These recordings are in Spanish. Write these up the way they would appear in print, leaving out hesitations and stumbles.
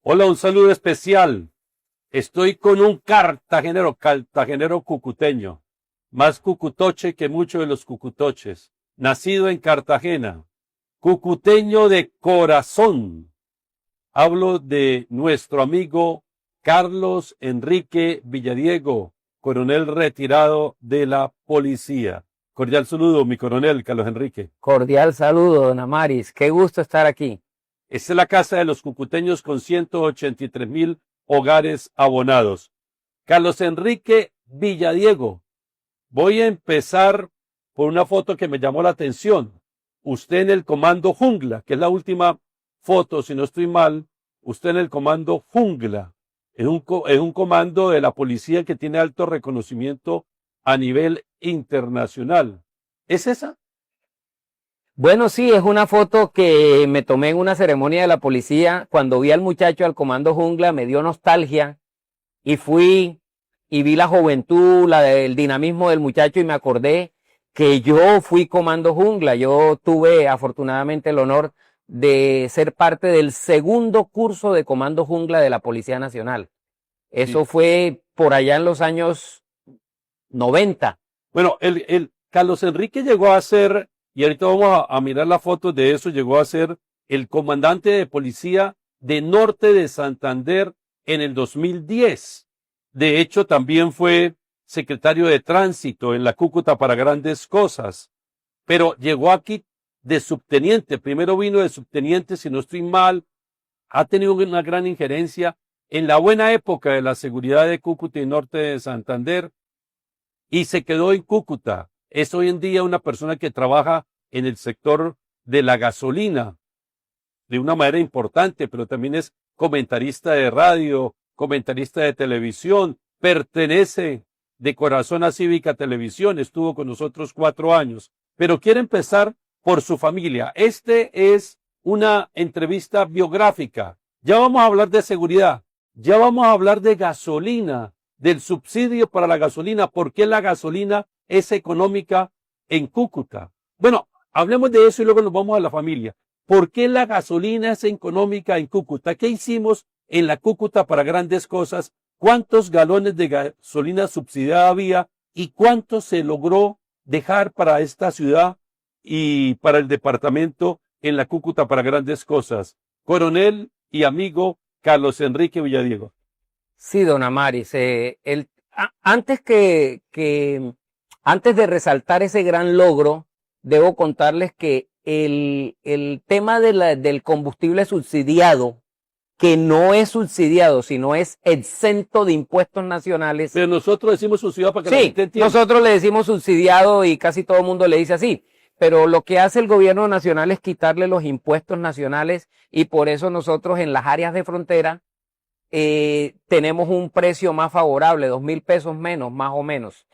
Hola, un saludo especial. Estoy con un cartagenero cucuteño, más cucutoche que muchos de los cucutoches, nacido en Cartagena, cucuteño de corazón. Hablo de nuestro amigo Carlos Enrique Villadiego, coronel retirado de la policía. Cordial saludo, mi coronel Carlos Enrique. Cordial saludo, don Amaris. Qué gusto estar aquí. Esta es la casa de los cucuteños con 183,000 hogares abonados. Carlos Enrique Villadiego, voy a empezar por una foto que me llamó la atención. Usted en el comando Jungla, que es la última foto, si no estoy mal, usted en el comando Jungla, es un comando de la policía que tiene alto reconocimiento a nivel internacional. ¿Es esa? Bueno, sí, es una foto que me tomé en una ceremonia de la policía. Cuando vi al muchacho al comando Jungla, me dio nostalgia y fui y vi la juventud, el dinamismo del muchacho y me acordé que yo fui comando Jungla. Yo tuve afortunadamente el honor de ser parte del segundo curso de comando Jungla de la Policía Nacional. Sí. Eso fue por allá en los años 90. Bueno, el Carlos Enrique llegó a ser, y ahorita vamos a mirar la foto de eso, llegó a ser el comandante de policía de Norte de Santander en el 2010. De hecho, también fue secretario de tránsito en la Cúcuta para grandes cosas, pero llegó aquí de subteniente. Primero vino de subteniente, si no estoy mal, ha tenido una gran injerencia en la buena época de la seguridad de Cúcuta y Norte de Santander, y se quedó en Cúcuta. Es hoy en día una persona que trabaja en el sector de la gasolina de una manera importante, pero también es comentarista de radio, comentarista de televisión, pertenece de corazón a Cívica Televisión, estuvo con nosotros 4 años, pero quiere empezar por su familia. Este es una entrevista biográfica. Ya vamos a hablar de seguridad, ya vamos a hablar de gasolina, del subsidio para la gasolina, por qué la gasolina es económica en Cúcuta. Bueno, hablemos de eso y luego nos vamos a la familia. ¿Por qué la gasolina es económica en Cúcuta? ¿Qué hicimos en la Cúcuta para grandes cosas? ¿Cuántos galones de gasolina subsidiada había? ¿Y cuánto se logró dejar para esta ciudad y para el departamento en la Cúcuta para grandes cosas? Coronel y amigo Carlos Enrique Villadiego. Sí, don Amaris, antes de resaltar ese gran logro, debo contarles que el tema del combustible subsidiado, que no es subsidiado, sino es exento de impuestos nacionales. Pero nosotros decimos subsidiado para que la Sí, gente entienda. nosotros le decimos subsidiado y casi todo el mundo le dice así. Pero lo que hace el gobierno nacional es quitarle los impuestos nacionales y por eso nosotros en las áreas de frontera tenemos un precio más favorable, 2.000 pesos menos, más o menos.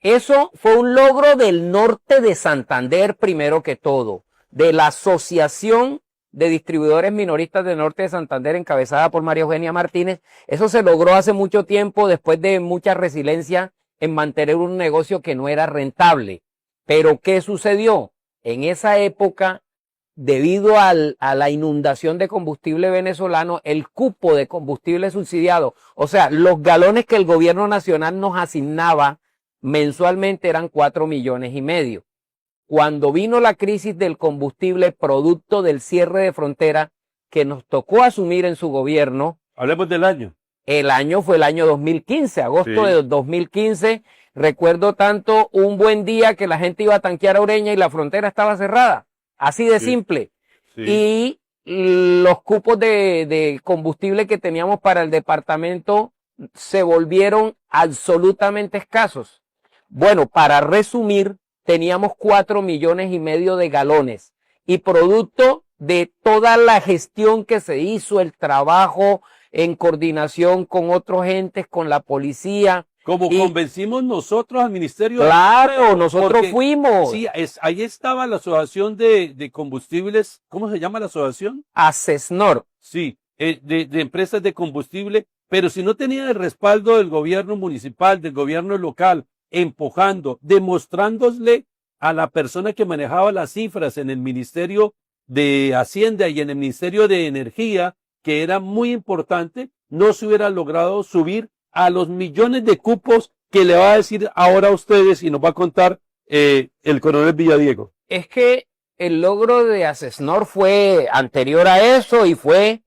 Eso fue un logro del norte de Santander, primero que todo, de la Asociación de Distribuidores Minoristas del Norte de Santander, encabezada por María Eugenia Martínez. Eso se logró hace mucho tiempo, después de mucha resiliencia en mantener un negocio que no era rentable. Pero ¿qué sucedió? En esa época, debido a la inundación de combustible venezolano, el cupo de combustible subsidiado, o sea, los galones que el gobierno nacional nos asignaba mensualmente eran 4,5 millones. Cuando vino la crisis del combustible producto del cierre de frontera que nos tocó asumir en su gobierno, Hablemos del año. el año fue el año 2015, agosto Sí. de 2015. Recuerdo tanto un buen día que la gente iba a tanquear a Ureña y la frontera estaba cerrada. Así de Sí. simple. Sí. Y los cupos de combustible que teníamos para el departamento se volvieron absolutamente escasos. Bueno, para resumir, teníamos 4,5 millones de galones y producto de toda la gestión que se hizo, el trabajo en coordinación con otros entes, con la policía. Como convencimos nosotros al ministerio. Claro, nosotros porque, fuimos. Sí, ahí estaba la asociación de combustibles. ¿Cómo se llama la asociación? ASESNOR. Sí, de empresas de combustible, pero si no tenía el respaldo del gobierno municipal, del gobierno local, empujando, demostrándole a la persona que manejaba las cifras en el Ministerio de Hacienda y en el Ministerio de Energía que era muy importante, no se hubiera logrado subir a los millones de cupos que le va a decir ahora a ustedes y nos va a contar el coronel Villadiego. Es que el logro de Acesnor fue anterior a eso y fue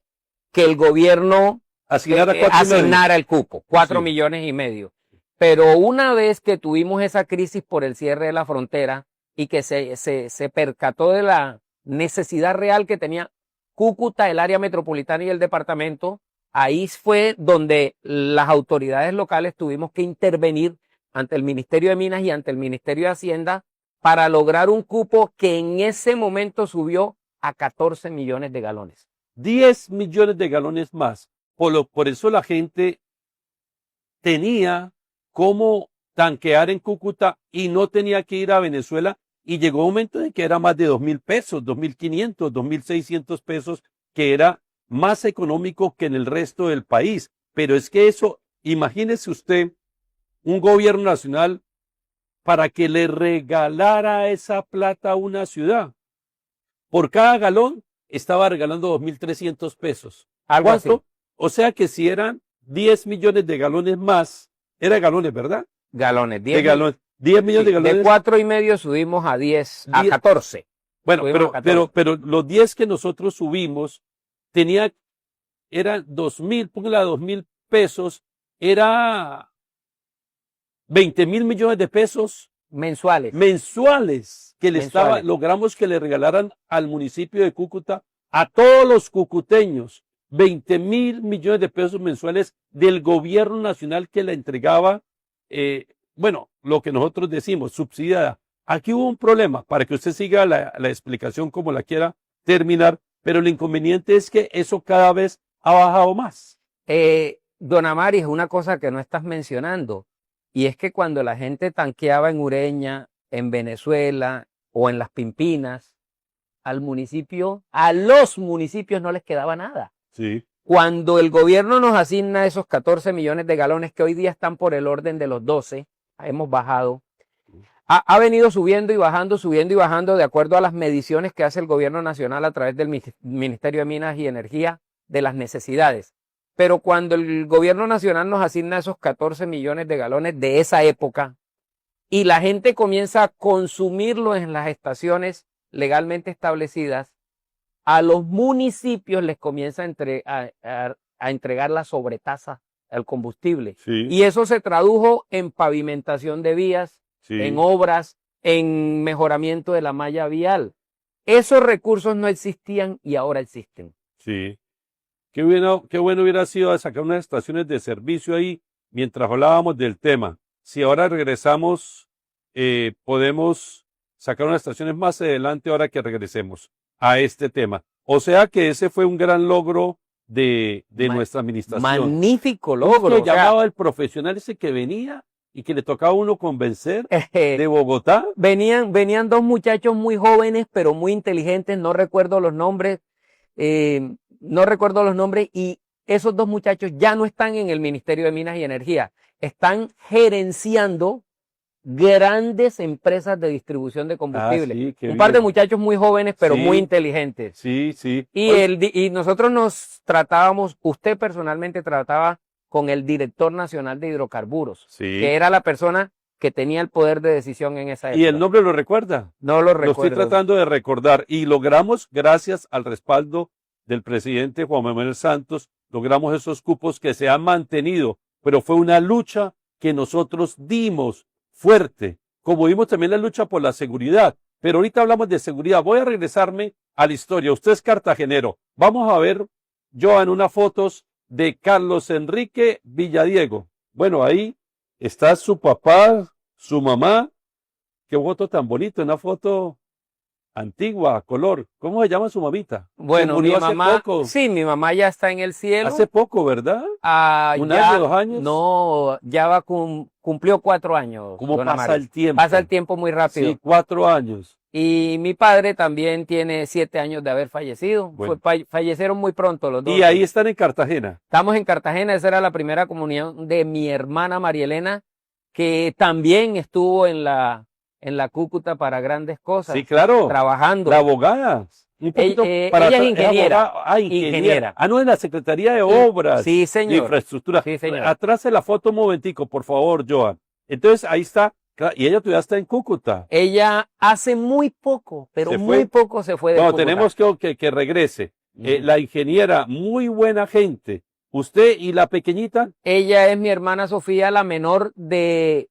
que el gobierno asignara el cupo, 4,5 millones. Pero una vez que tuvimos esa crisis por el cierre de la frontera y que se percató de la necesidad real que tenía Cúcuta, el área metropolitana y el departamento, ahí fue donde las autoridades locales tuvimos que intervenir ante el Ministerio de Minas y ante el Ministerio de Hacienda para lograr un cupo que en ese momento subió a 14 millones de galones. 10 millones de galones más. Por eso la gente tenía cómo tanquear en Cúcuta y no tenía que ir a Venezuela, y llegó un momento en que era más de 2,000 pesos, 2,500, 2,600 pesos, que era más económico que en el resto del país. Pero es que eso, imagínese usted, un gobierno nacional para que le regalara esa plata a una ciudad. Por cada galón estaba regalando 2,300 pesos. Algo así. O sea que si eran 10 millones de galones más, era galones, ¿verdad? Galones, 10 millones de galones. De 4,5 subimos a 10, a 14. Bueno, pero los 10 que nosotros subimos eran 2,000, póngale a 2,000 pesos, era 20,000 millones de pesos mensuales que logramos que le regalaran al municipio de Cúcuta, a todos los cucuteños, 20,000 millones de pesos mensuales del gobierno nacional que la entregaba, lo que nosotros decimos, subsidiada. Aquí hubo un problema, para que usted siga la explicación como la quiera terminar, pero el inconveniente es que eso cada vez ha bajado más. Don Amaris, una cosa que no estás mencionando, y es que cuando la gente tanqueaba en Ureña, en Venezuela o en las Pimpinas, a los municipios no les quedaba nada. Sí. Cuando el gobierno nos asigna esos 14 millones de galones que hoy día están por el orden de los 12, hemos bajado, ha venido subiendo y bajando de acuerdo a las mediciones que hace el gobierno nacional a través del Ministerio de Minas y Energía de las necesidades. Pero cuando el gobierno nacional nos asigna esos 14 millones de galones de esa época y la gente comienza a consumirlo en las estaciones legalmente establecidas, a los municipios les comienza a entregar la sobretasa al combustible. Sí. Y eso se tradujo en pavimentación de vías, sí, en obras, en mejoramiento de la malla vial. Esos recursos no existían y ahora existen. Sí. Qué bueno hubiera sido sacar unas estaciones de servicio ahí mientras hablábamos del tema. Si ahora regresamos, podemos sacar unas estaciones más adelante ahora que regresemos a este tema. O sea que ese fue un gran logro de nuestra administración. Magnífico logro. ¿Cómo llamaba el profesional ese que venía y que le tocaba a uno convencer de Bogotá? Venían dos muchachos muy jóvenes, pero muy inteligentes, no recuerdo los nombres, y esos dos muchachos ya no están en el Ministerio de Minas y Energía, están gerenciando grandes empresas de distribución de combustible. Sí, un par de muchachos muy jóvenes, pero sí, muy inteligentes. Sí, sí. Y nosotros usted personalmente trataba con el director nacional de hidrocarburos, sí, que era la persona que tenía el poder de decisión en esa época. ¿Y el nombre lo recuerda? No lo recuerdo. Lo estoy tratando de recordar y logramos, gracias al respaldo del presidente Juan Manuel Santos, logramos esos cupos que se han mantenido, pero fue una lucha que nosotros dimos fuerte, como vimos también la lucha por la seguridad, pero ahorita hablamos de seguridad. Voy a regresarme a la historia. Usted es cartagenero. Vamos a ver, Joan, unas fotos de Carlos Enrique Villadiego. Bueno, ahí está su papá, su mamá. Qué foto tan bonita, una foto antigua, a color. ¿Cómo se llama su mamita? Bueno, mi mamá, sí, mi mamá ya está en el cielo. Hace poco, ¿verdad? ¿Un año, 2 años? No, ya cumplió 4 años. ¿Cómo pasa el tiempo? Pasa el tiempo muy rápido. Sí, 4 años. Y mi padre también tiene 7 años de haber fallecido. Bueno. Fallecieron muy pronto los dos. Y ahí están en Cartagena. Estamos en Cartagena, esa era la primera comunión de mi hermana María Elena, que también estuvo en la Cúcuta para grandes cosas. Sí, claro. Trabajando. La abogada. Un poquito ella es ingeniera. abogada. Ingeniera. Ingeniera. No, en la Secretaría de Obras. Sí, De señor. Infraestructura. Sí, señor. Atrás de la foto un momentico, por favor, Joan. Entonces, ahí está. Y ella todavía está en Cúcuta. Ella hace muy poco, pero ¿Se muy fue? poco se fue de Bueno, Cúcuta. tenemos que regrese. Ujú. La ingeniera, muy buena gente. ¿Usted y la pequeñita? Ella es mi hermana Sofía, la menor de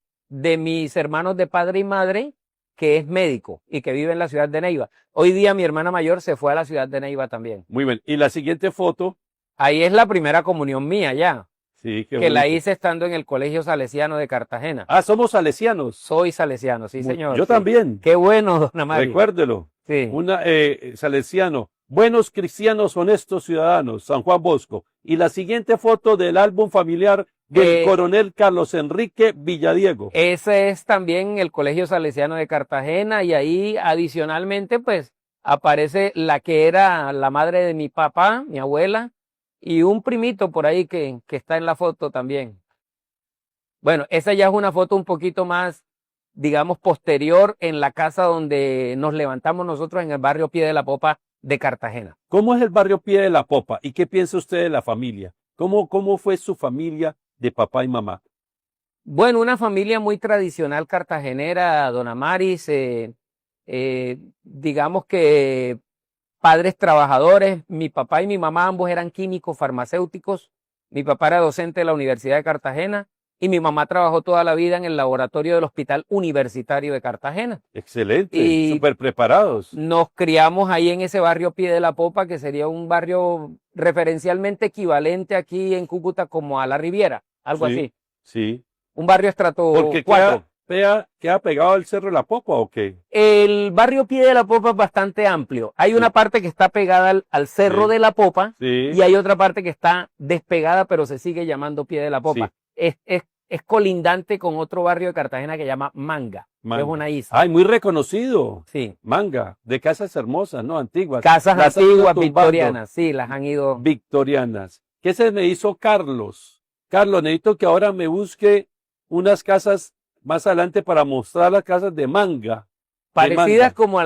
mis hermanos de padre y madre, que es médico y que vive en la ciudad de Neiva. Hoy día mi hermana mayor se fue a la ciudad de Neiva también. Muy bien. Y la siguiente foto. Ahí es la primera comunión mía ya, Sí, qué que la bonito. hice estando en el Colegio Salesiano de Cartagena. Ah, somos salesianos. Soy salesiano, sí, señor. Yo sí. también. Qué bueno, don Amari. Recuérdelo. Sí. Salesiano. Buenos cristianos, honestos ciudadanos. San Juan Bosco. Y la siguiente foto del álbum familiar del coronel Carlos Enrique Villadiego. Ese es también el Colegio Salesiano de Cartagena y ahí adicionalmente pues aparece la que era la madre de mi papá, mi abuela, y un primito por ahí que está en la foto también. Bueno, esa ya es una foto un poquito más, digamos, posterior en la casa donde nos levantamos nosotros en el barrio Pie de la Popa de Cartagena. ¿Cómo es el barrio Pie de la Popa? ¿Y qué piensa usted de la familia? ¿Cómo fue su familia de papá y mamá? Bueno, una familia muy tradicional cartagenera, don Amaris, digamos que padres trabajadores, mi papá y mi mamá ambos eran químicos farmacéuticos, mi papá era docente de la Universidad de Cartagena y mi mamá trabajó toda la vida en el laboratorio del Hospital Universitario de Cartagena. Excelente, Y súper preparados. nos criamos ahí en ese barrio Pie de la Popa, que sería un barrio referencialmente equivalente aquí en Cúcuta como a La Riviera, algo Sí, así. sí. Un barrio estrato Porque 4. queda pegado al Cerro de la Popa, ¿o qué? El barrio Pie de la Popa es bastante amplio. Hay una parte que está pegada al Cerro Sí. de la Popa Sí. y hay otra parte que está despegada, pero se sigue llamando Pie de la Popa. Es colindante con otro barrio de Cartagena que se llama Manga, que es una isla. Ay, muy reconocido. Sí. Manga, de casas hermosas, ¿no? Antiguas. Casas Las han ido antiguas tumbando. victorianas, sí, las han ido. Victorianas. ¿Qué se me hizo Carlos? Carlos, necesito que ahora me busque unas casas más adelante para mostrar las casas de Manga. Parecidas Manga. como a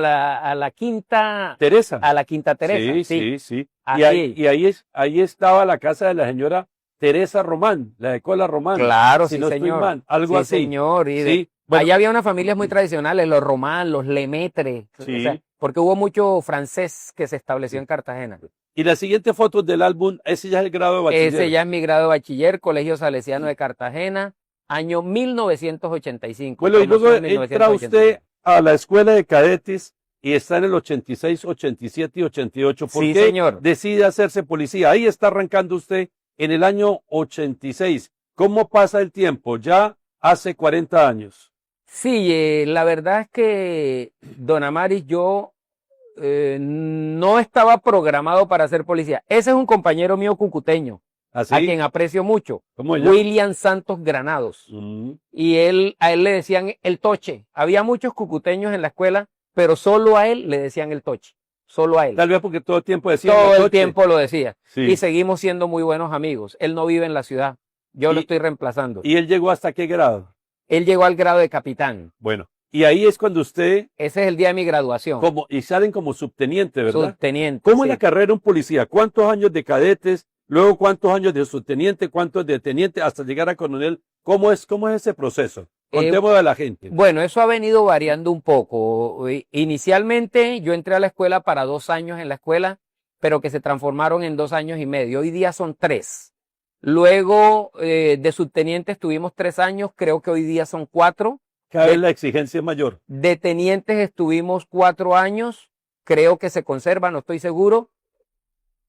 la Quinta Teresa. a la Quinta Teresa. Sí. Así. Y ahí estaba la casa de la señora Teresa Román, la de Cola Román. Claro, si sí, no estoy señor. mal, algo Sí, así. señor. Y Sí, bueno, allá había unas familias muy tradicionales, los Román, los Lemaitre, Sí. o sea, porque hubo mucho francés que se estableció en Cartagena. y la siguiente foto del álbum, ese ya es el grado de bachiller. Ese ya es mi grado de bachiller, Colegio Salesiano de Cartagena, año 1985. Bueno, y luego promoción entra 1985. usted a la escuela de cadetes y está en el 86, 87 y 88. ¿Por Sí, qué señor. decide hacerse policía? Ahí está arrancando usted en el año 86. ¿Cómo pasa el tiempo? Ya hace 40 años. Sí, la verdad es que, don Amaris, yo no estaba programado para ser policía. Ese es un compañero mío cucuteño, ¿Así? a quien aprecio mucho, ¿Cómo se llama? William Santos Granados. Y a él le decían el Toche. Había muchos cucuteños en la escuela, pero solo a él le decían el Toche. Solo a él. Tal vez porque todo el tiempo decía. Todo el Toche. tiempo lo decía. Sí. Y seguimos siendo muy buenos amigos. Él no vive en la ciudad. Yo lo estoy reemplazando. ¿Y él llegó hasta qué grado? Él llegó al grado de capitán. Bueno, y ahí es cuando usted, Ese es el día de mi graduación. y salen como subteniente, ¿verdad? Subteniente. ¿Cómo es sí. la carrera de un policía? ¿Cuántos años de cadetes? Luego, ¿cuántos años de subteniente? ¿Cuántos de teniente? Hasta llegar a coronel. ¿Cómo es ese proceso? Contemos a la gente. Bueno, eso ha venido variando un poco. Inicialmente yo entré a la escuela para 2 años en la escuela, pero que se transformaron en 2 años y medio. Hoy día son 3. Luego de subteniente estuvimos 3 años, creo que hoy día son 4. Cada vez la exigencia es mayor. De tenientes estuvimos 4 años, creo que se conserva, no estoy seguro.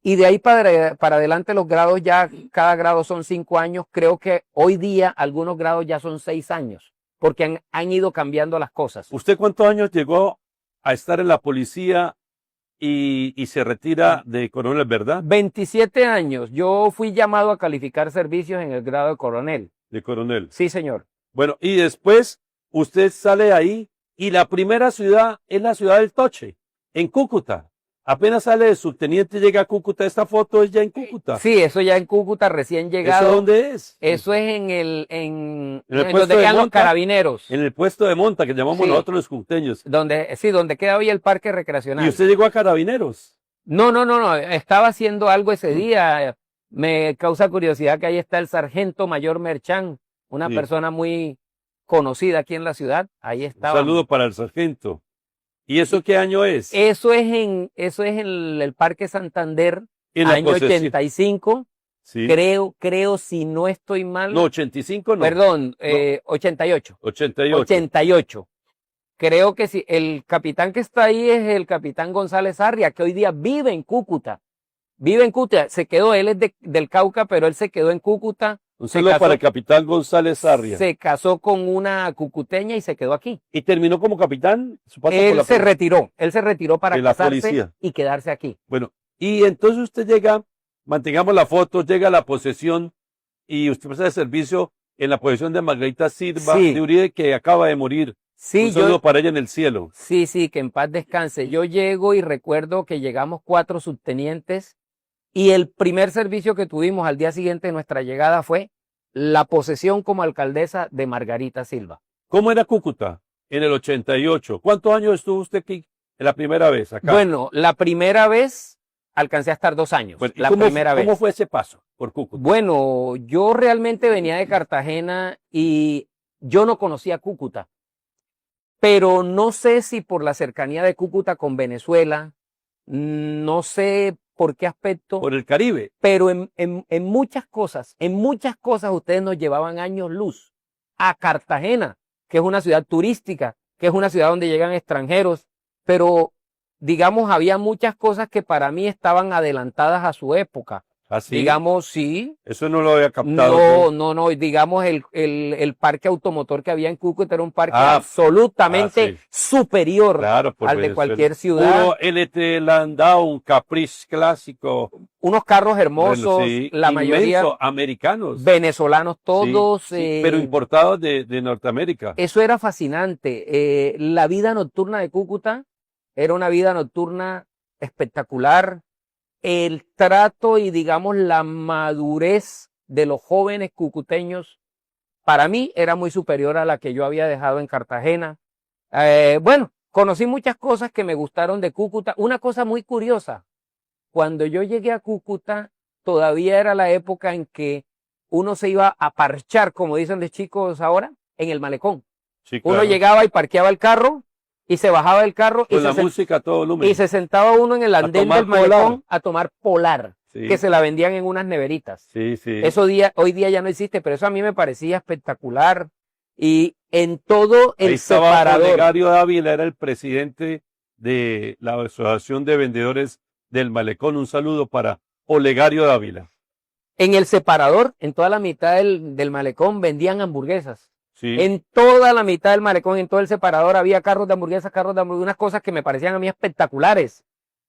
Y de ahí para adelante los grados ya, cada grado son 5 años. Creo que hoy día algunos grados ya son 6 años, porque han ido cambiando las cosas. ¿Usted cuántos años llegó a estar en la policía y se retira de coronel, verdad? 27 años. Yo fui llamado a calificar servicios en el grado de coronel. De coronel. Sí, señor. Bueno, y después usted sale ahí y la primera ciudad es la ciudad del Toche, en Cúcuta. Apenas sale de subteniente, llega a Cúcuta. Esta foto es ya en Cúcuta. Sí, eso ya en Cúcuta recién llegado. ¿Eso dónde es? Eso es en En el donde puesto de quedan los monta. carabineros. En el puesto de monta, que llamamos Sí. nosotros los cúcuteños. Donde queda hoy el parque recreacional. ¿Y usted llegó a Carabineros? No. Estaba haciendo algo ese día. Me causa curiosidad que ahí está el sargento mayor Merchán, una Sí. persona muy conocida aquí en la ciudad. Ahí Un estaba. saludo para el sargento. ¿Y eso qué año es? Eso es en el Parque Santander, En la año posesión. 85. Sí. Creo, si no estoy mal. No, 85 no. Perdón, 88. 88. 88. Creo que sí. El capitán que está ahí es el capitán González Arria, que hoy día vive en Cúcuta. Vive en Cúcuta. Se quedó, él es del Cauca, pero él se quedó en Cúcuta. Un saludo para el capitán González Arria. Se casó con una cucuteña y se quedó aquí. ¿Y terminó como capitán? Su paso por Él la se retiró. Él se retiró para de la casarse policía. y quedarse aquí. Bueno, y entonces usted llega, mantengamos la foto, llega a la posesión y usted presta el servicio en la posesión de Margarita Silva Sí. de Uribe, que acaba de morir. Sí, Un saludo para ella en el cielo. Sí, que en paz descanse. Yo llego y recuerdo que llegamos 4 subtenientes y el primer servicio que tuvimos al día siguiente de nuestra llegada fue la posesión como alcaldesa de Margarita Silva. ¿Cómo era Cúcuta en el 88? ¿Cuántos años estuvo usted aquí en la primera vez acá? Bueno, la primera vez alcancé a estar 2 años. Bueno, ¿y la primera vez. ¿Cómo fue ese paso por Cúcuta? Bueno, yo realmente venía de Cartagena y yo no conocía Cúcuta. Pero no sé si por la cercanía de Cúcuta con Venezuela, no sé por qué aspecto, Por el Caribe. pero en muchas cosas ustedes nos llevaban años luz a Cartagena, que es una ciudad turística, que es una ciudad donde llegan extranjeros, pero digamos había muchas cosas que para mí estaban adelantadas a su época. Así. Digamos, sí. Eso no lo había captado. No. Digamos, el parque automotor que había en Cúcuta era un parque absolutamente sí. superior Claro, por al de Venezuela. cualquier ciudad. Puro LT Landau, un Caprice clásico. Unos carros hermosos, Bueno, sí, la mayoría inmenso, americanos. venezolanos todos. Sí, pero importados de Norteamérica. Eso era fascinante. La vida nocturna de Cúcuta era una vida nocturna espectacular. El trato y digamos la madurez de los jóvenes cucuteños para mí era muy superior a la que yo había dejado en Cartagena. Bueno, conocí muchas cosas que me gustaron de Cúcuta. Una cosa muy curiosa, cuando yo llegué a Cúcuta todavía era la época en que uno se iba a parchar, como dicen los chicos ahora, en el malecón. Sí, claro. Uno llegaba y parqueaba el carro y se bajaba del carro con la música a todo volumen. Y se sentaba uno en el andén del malecón a tomar polar, sí. Que se la vendían en unas neveritas. Sí. Hoy día ya no existe, pero eso a mí me parecía espectacular. Y en todo el ahí estaba separador. Olegario Dávila, era el presidente de la Asociación de Vendedores del Malecón. Un saludo para Olegario Dávila. En el separador, en toda la mitad del malecón, vendían hamburguesas. Sí. En toda la mitad del malecón, en todo el separador, había carros de hamburguesas, unas cosas que me parecían a mí espectaculares.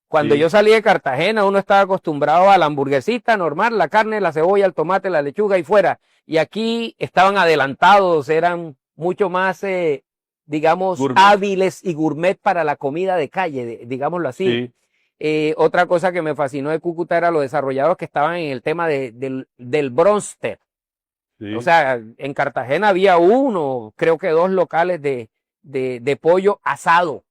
Cuando yo salí de Cartagena, uno estaba acostumbrado a la hamburguesita normal, la carne, la cebolla, el tomate, la lechuga y fuera. Y aquí estaban adelantados, eran mucho más, digamos, gourmet. hábiles y gourmet para la comida de calle, digámoslo así. Sí. Otra cosa que me fascinó de Cúcuta era los desarrollados que estaban en el tema del bronster. Sí. O sea, en Cartagena había creo que 2 locales de pollo asado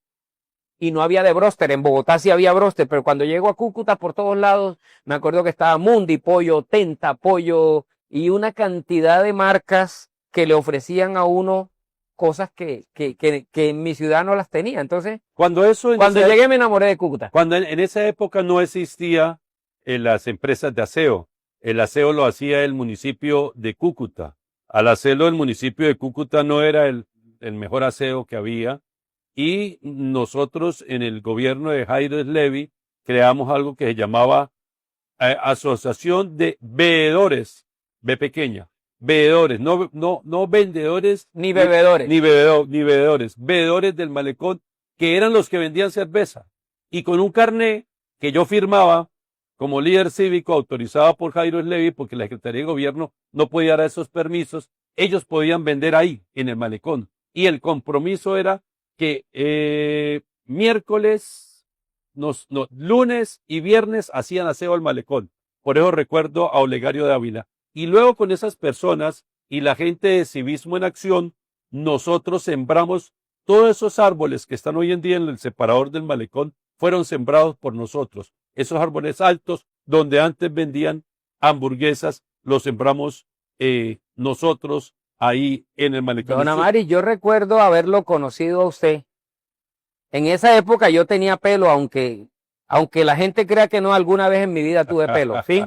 y no había de bróster. En Bogotá sí había bróster, pero cuando llego a Cúcuta por todos lados, me acuerdo que estaba Mundi Pollo, Tenta Pollo y una cantidad de marcas que le ofrecían a uno cosas que en mi ciudad no las tenía. Entonces, cuando llegué me enamoré de Cúcuta. Cuando en esa época no existía las empresas de aseo. El aseo lo hacía el municipio de Cúcuta. Al hacerlo el municipio de Cúcuta no era el mejor aseo que había. Y nosotros en el gobierno de Jairo Levy creamos algo que se llamaba Asociación de Veedores, B pequeña, veedores, no vendedores. Ni bebedores. Ni bebedores, veedores del malecón, que eran los que vendían cerveza. Y con un carné que yo firmaba, como líder cívico autorizado por Jairo Levy, porque la Secretaría de Gobierno no podía dar esos permisos, ellos podían vender ahí, en el malecón. Y el compromiso era que miércoles lunes y viernes hacían aseo al malecón. Por eso recuerdo a Olegario de Ávila. Y luego con esas personas y la gente de Civismo en Acción, nosotros sembramos todos esos árboles que están hoy en día en el separador del malecón, fueron sembrados por nosotros. Esos árboles altos, donde antes vendían hamburguesas, los sembramos nosotros ahí en el malecón. Don Amari, yo recuerdo haberlo conocido a usted. En esa época yo tenía pelo, aunque la gente crea que no, alguna vez en mi vida tuve pelo, ¿sí?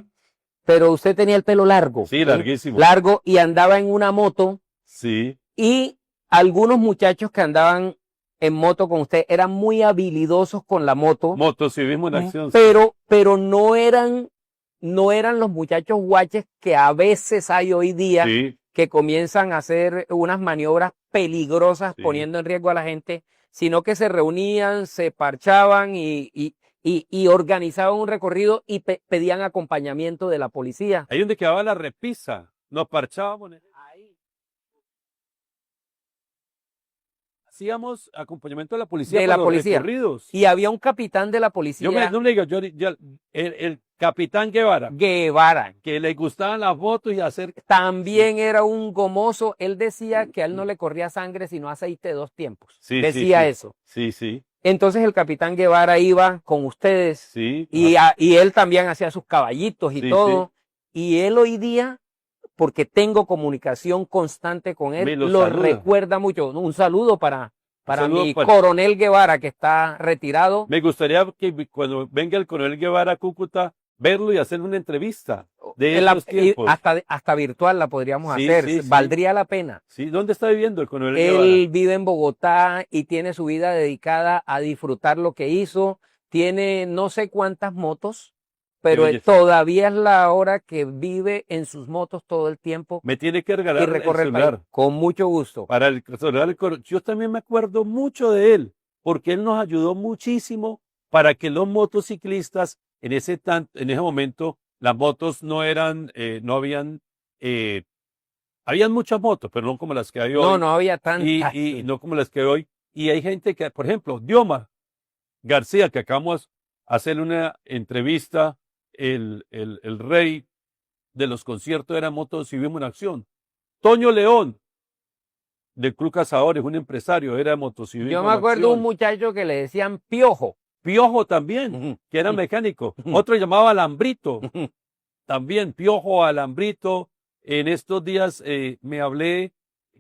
Pero usted tenía el pelo largo. Sí, larguísimo. Largo, y andaba en una moto. Sí. Y algunos muchachos que andaban en moto con usted eran muy habilidosos con la moto. Motocivismo en Acción. Pero no eran los muchachos guaches que a veces hay hoy día, Sí. que comienzan a hacer unas maniobras peligrosas, Sí. poniendo en riesgo a la gente, sino que se reunían, se parchaban y organizaban un recorrido y pedían acompañamiento de la policía. Ahí donde quedaba la repisa, nos parchábamos. Ahí. Hacíamos acompañamiento de la policía De para la los policía. recorridos. Y había un capitán de la policía. No le digo, el capitán Guevara, Guevara. que le gustaban las fotos y hacer. También era un gomoso. Él decía que a él no le corría sangre sino aceite de 2 tiempos. Sí, decía sí, sí. eso. Sí, sí, Entonces el capitán Guevara iba con ustedes sí. y él también hacía sus caballitos y Sí, todo. Y él hoy día, porque tengo comunicación constante con Me él, lo lo saluda. recuerda mucho. Un saludo para saludo mi para- coronel Guevara, que está retirado. Me gustaría que cuando venga el coronel Guevara a Cúcuta, verlo y hacerle una entrevista de En la- esos tiempos. hasta virtual la podríamos Sí, hacer. sí, sí. Valdría la pena. Sí, ¿dónde está viviendo el coronel Él Guevara? vive en Bogotá y tiene su vida dedicada a disfrutar lo que hizo. Tiene no sé cuántas motos, pero Oye, todavía es la hora que vive en sus motos todo el tiempo Me tiene que y regalar el recorre el celular. país. Con mucho gusto. Para el celular del coronel. Yo también me acuerdo mucho de él, porque él nos ayudó muchísimo para que los motociclistas en ese momento las motos no eran, no habían, habían muchas motos, pero no como las que hay hoy. No había tantas. Y no como las que hay hoy. Y hay gente que, por ejemplo, Dioma García, que acabamos de hacerle una entrevista, el rey de los conciertos era Motocivismo en Acción. Toño León, del Club Cazadores, un empresario, era Motocivismo Yo en me acuerdo Acción. un muchacho que le decían Piojo. Piojo también, Ujú. que era mecánico. Otro llamaba Alambrito, también Piojo, Alambrito. En estos días me hablé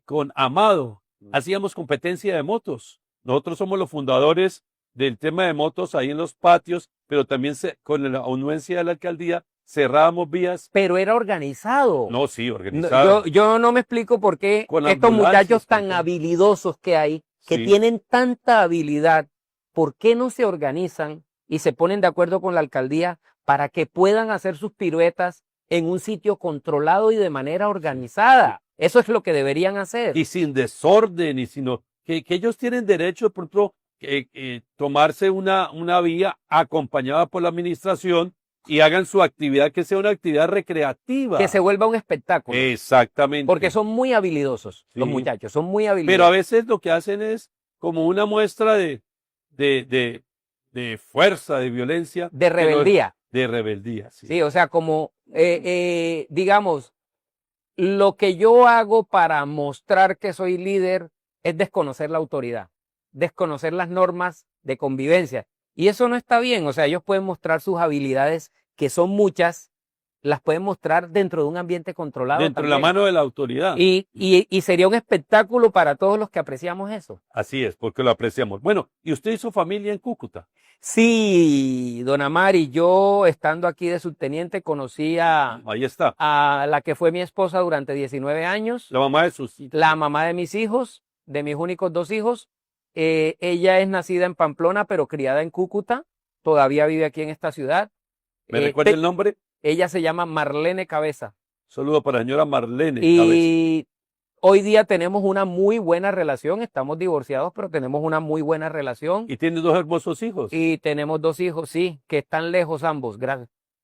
con Amado. Hacíamos competencia de motos. Nosotros somos los fundadores del tema de motos ahí en los patios, pero también con la anuencia de la alcaldía cerrábamos vías. Pero era organizado. No, sí, organizado. Yo no me explico por qué Con estos ambulancias, muchachos tan con todo. habilidosos que hay, que Sí. tienen tanta habilidad, ¿por qué no se organizan y se ponen de acuerdo con la alcaldía para que puedan hacer sus piruetas en un sitio controlado y de manera organizada? Eso es lo que deberían hacer. Y sin desorden, y sino que ellos tienen derecho, por ejemplo, tomarse una vía acompañada por la administración y hagan su actividad que sea una actividad recreativa. Que se vuelva un espectáculo. Exactamente. Porque son muy habilidosos, los Sí. muchachos, son muy habilidosos. Pero a veces lo que hacen es como una muestra de fuerza, de violencia. De que no es- rebeldía. De rebeldía, sí. Sí, o sea, como, digamos, lo que yo hago para mostrar que soy líder es desconocer la autoridad, desconocer las normas de convivencia. Y eso no está bien. O sea, ellos pueden mostrar sus habilidades, que son muchas, las pueden mostrar dentro de un ambiente controlado. Dentro de la también. mano de la autoridad. Y sería un espectáculo para todos los que apreciamos eso. Así es, porque lo apreciamos. Bueno, ¿y usted hizo familia en Cúcuta? Sí, don Amari, yo estando aquí de subteniente conocí a Ahí está. la que fue mi esposa durante 19 años, La mamá de sus hijos. la mamá de mis hijos, de mis únicos 2 hijos. Ella es nacida en Pamplona, pero criada en Cúcuta. Todavía vive aquí en esta ciudad. ¿Me recuerda el nombre? Ella se llama Marlene Cabeza. Saludo para la señora Marlene Cabeza. Y hoy día tenemos una muy buena relación. Estamos divorciados, pero tenemos una muy buena relación. Y tiene 2 hermosos hijos. Y tenemos 2 hijos, sí, que están lejos ambos.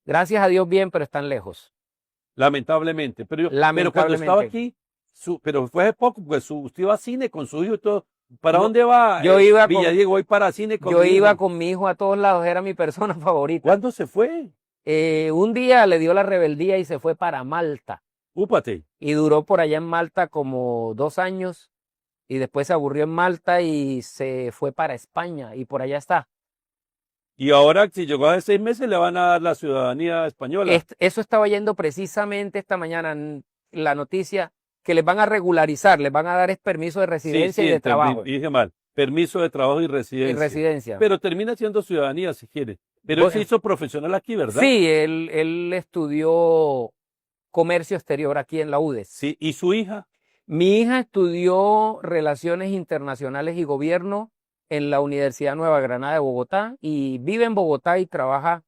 Gracias a Dios bien, pero están lejos. Lamentablemente. Pero cuando Lamentablemente. estaba aquí, pero fue hace poco, pues usted iba a cine con su hijo y todo. ¿Para Yo- dónde va yo iba con- Villadiego? Voy para cine con Yo mi iba hijo. con mi hijo a todos lados, era mi persona favorita. ¿Cuándo se fue? Un día le dio la rebeldía y se fue para Malta. Úpate. Y duró por allá en Malta como 2 años. Y después se aburrió en Malta y se fue para España. Y por allá está. Y ahora, si llegó hace 6 meses, le van a dar la ciudadanía española. Eso estaba yendo precisamente esta mañana en la noticia, que les van a regularizar, les van a dar permiso de residencia y de entendí, trabajo. dije mal. Permiso de trabajo y Y residencia. residencia. Pero termina siendo ciudadanía si quiere. Pero él Bueno, se hizo profesional aquí, ¿verdad? sí, él estudió comercio exterior aquí en la UDES. Sí. ¿Y su hija? Mi hija estudió Relaciones Internacionales y Gobierno en la Universidad Nueva Granada de Bogotá y vive en Bogotá y trabaja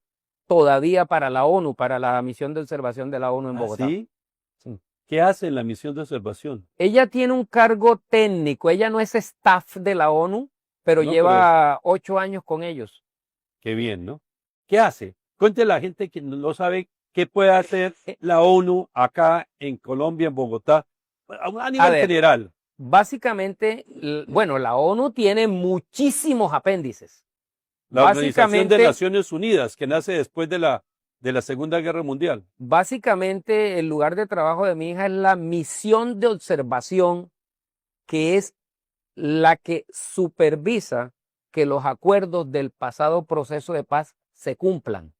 todavía para la ONU, para la misión de observación de la ONU en Bogotá. ¿Sí? Sí. ¿Qué hace en la misión de observación? Ella tiene un cargo técnico, ella no es staff de la ONU, pero No, lleva 8 años con ellos. Qué bien, ¿no? ¿Qué hace? Cuéntele a la gente que no sabe qué puede hacer la ONU acá en Colombia, en Bogotá, a nivel ver. general. Básicamente, bueno, la ONU tiene muchísimos apéndices. La Organización de Básicamente, Naciones Unidas, que nace después de la Segunda Guerra Mundial. básicamente, el lugar de trabajo de mi hija es la misión de observación, que es la que supervisa que los acuerdos del pasado proceso de paz se cumplan.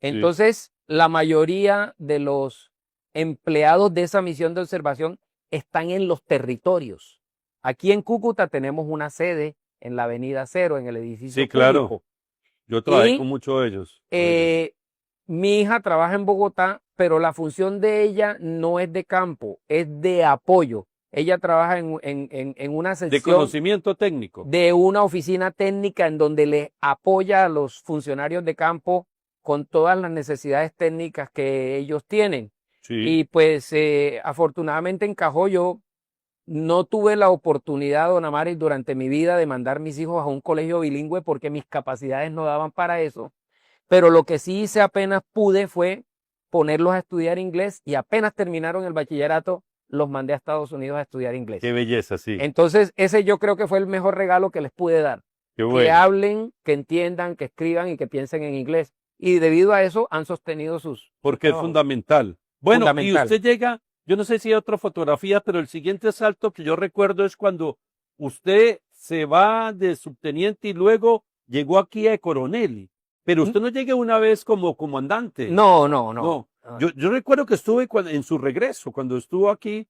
Entonces, la mayoría de los empleados de esa misión de observación están en los territorios. Aquí en Cúcuta tenemos una sede en la Avenida Cero, en el edificio Sí, claro. público. Yo trabajé Y, con muchos de ellos. Mi hija trabaja en Bogotá, pero la función de ella no es de campo, es de apoyo. Ella trabaja en una De sección conocimiento técnico. de una oficina técnica en donde le apoya a los funcionarios de campo con todas las necesidades técnicas que ellos tienen. Sí. Y pues afortunadamente encajó. Yo no tuve la oportunidad, don Amaris, durante mi vida de mandar mis hijos a un colegio bilingüe porque mis capacidades no daban para eso. Pero lo que sí hice apenas pude fue ponerlos a estudiar inglés y apenas terminaron el bachillerato, los mandé a Estados Unidos a estudiar inglés. Qué belleza, sí. Entonces, ese yo creo que fue el mejor regalo que les pude dar. Qué Que bueno. hablen, que entiendan, que escriban y que piensen en inglés. Y debido a eso han sostenido sus Porque es trabajos. fundamental. Bueno, Fundamental. y usted llega, yo no sé si hay otra fotografía, pero el siguiente salto que yo recuerdo es cuando usted se va de subteniente y luego llegó aquí a coronel. Pero usted no llega una vez como comandante. No. No. Yo recuerdo que estuve en su regreso, cuando estuvo aquí,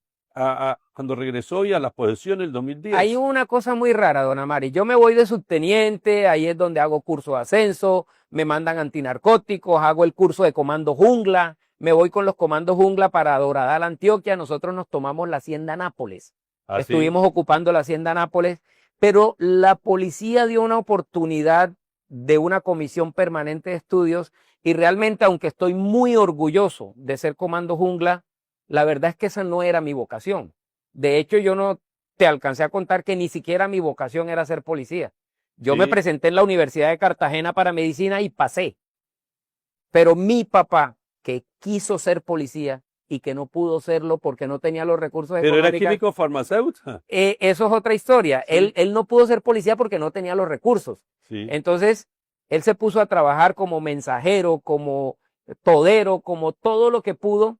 cuando regresó y a la posesión en el 2010. Hay una cosa muy rara, don Amari. Yo me voy de subteniente, ahí es donde hago curso de ascenso, me mandan antinarcóticos, hago el curso de comando jungla, me voy con los comandos jungla para Doradal, Antioquia. Nosotros nos tomamos la hacienda Nápoles. ¿Ah, sí? Estuvimos ocupando la hacienda Nápoles, pero la policía dio una oportunidad de una comisión permanente de estudios y realmente, aunque estoy muy orgulloso de ser comando jungla, la verdad es que esa no era mi vocación. De hecho, yo no te alcancé a contar que ni siquiera mi vocación era ser policía. Yo Sí. me presenté en la Universidad de Cartagena para medicina y pasé. Pero mi papá, que quiso ser policía y que no pudo serlo porque no tenía los recursos Pero era económicos. químico farmacéutico. Eso es otra historia. Sí. Él no pudo ser policía porque no tenía los recursos. Sí. Entonces, él se puso a trabajar como mensajero, como todero, como todo lo que pudo,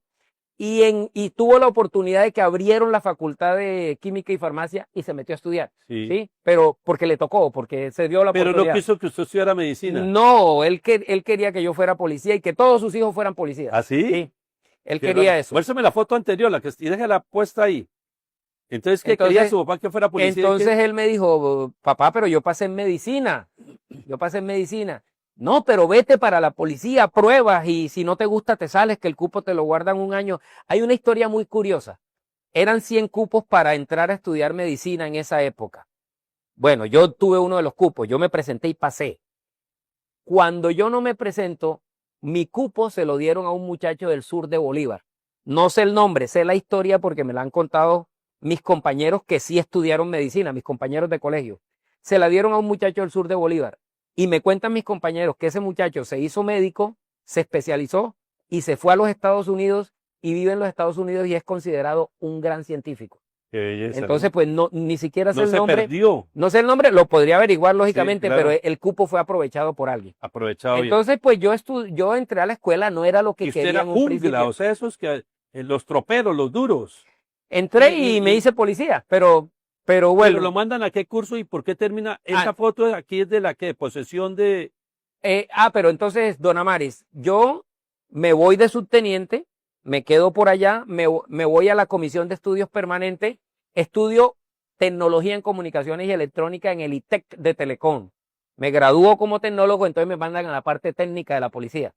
y tuvo la oportunidad de que abrieron la facultad de química y farmacia y se metió a estudiar. Sí. ¿Sí? Pero porque le tocó, porque se dio la Pero oportunidad. no quiso que usted estudiara medicina. No, él quería que yo fuera policía y que todos sus hijos fueran policías. ¿Ah, sí? Sí. Él Qué quería raro. eso. Muéstrame la foto anterior, y déjala puesta ahí. Entonces, ¿qué Entonces- quería su papá que fuera policía? Entonces él me dijo, papá, pero yo pasé en medicina. Yo pasé en medicina. No, pero vete para la policía, pruebas y si no te gusta te sales, que el cupo te lo guardan un año. Hay una historia muy curiosa. Eran 100 cupos para entrar a estudiar medicina en esa época. Bueno, yo tuve uno de los cupos, yo me presenté y pasé. Cuando yo no me presento, mi cupo se lo dieron a un muchacho del sur de Bolívar. No sé el nombre, sé la historia porque me la han contado mis compañeros que sí estudiaron medicina, mis compañeros de colegio. Se la dieron a un muchacho del sur de Bolívar. Y me cuentan mis compañeros que ese muchacho se hizo médico, se especializó y se fue a los Estados Unidos y vive en los Estados Unidos y es considerado un gran científico. Qué belleza, Entonces, ¿no? pues no, ni siquiera sé No el se nombre. perdió. No sé el nombre, lo podría averiguar lógicamente, claro. pero el cupo fue aprovechado por alguien. Aprovechado bien. Entonces, pues yo entré a la escuela, no era lo Y que usted quería era en un jungla, principio. o sea, esos que los troperos, los duros. Entré y me hice policía, pero Pero bueno, lo mandan a qué curso y por qué termina. ah, Esa foto de aquí es de la que posesión de. pero entonces, don Amaris, yo me voy de subteniente, me quedo por allá, me voy a la Comisión de Estudios Permanentes, estudio Tecnología en Comunicaciones y Electrónica en el ITEC de Telecom. Me gradúo como tecnólogo, entonces me mandan a la parte técnica de la policía.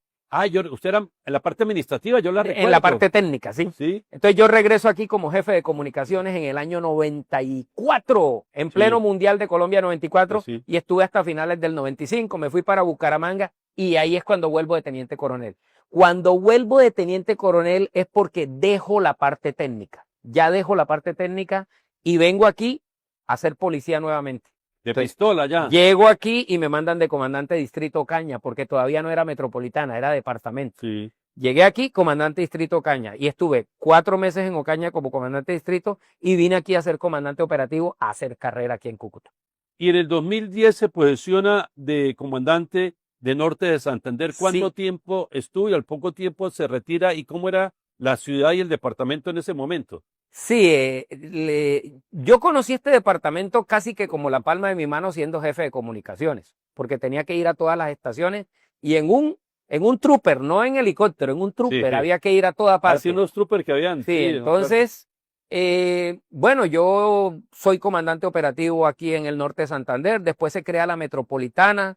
Usted era en la parte administrativa, yo la En la recuerdo. parte técnica, ¿sí? Sí, Entonces yo regreso aquí como jefe de comunicaciones en el año 94, en pleno sí, Mundial de Colombia 94, sí. y estuve hasta finales del 95, me fui para Bucaramanga y ahí es cuando vuelvo de teniente coronel. Cuando vuelvo de teniente coronel es porque dejo la parte técnica, ya dejo la parte técnica y vengo aquí a ser policía nuevamente. De Entonces, pistola ya. llego aquí y me mandan de comandante de distrito Caña, porque todavía no era metropolitana, era departamento. Sí. Llegué aquí, comandante distrito Ocaña, y estuve 4 meses en Ocaña como comandante distrito y vine aquí a ser comandante operativo a hacer carrera aquí en Cúcuta. Y en el 2010 se posesiona de comandante de Norte de Santander. ¿Cuánto Sí, tiempo estuvo y al poco tiempo se retira? ¿Y cómo era la ciudad y el departamento en ese momento? sí, yo conocí este departamento casi que como la palma de mi mano siendo jefe de comunicaciones, porque tenía que ir a todas las estaciones y en un trooper, no en helicóptero, en un trooper, Sí. había que ir a toda Así parte. unos troopers que habían. Sí, Sí, me acuerdo. entonces, bueno, yo soy comandante operativo aquí en el norte de Santander, después se crea la metropolitana,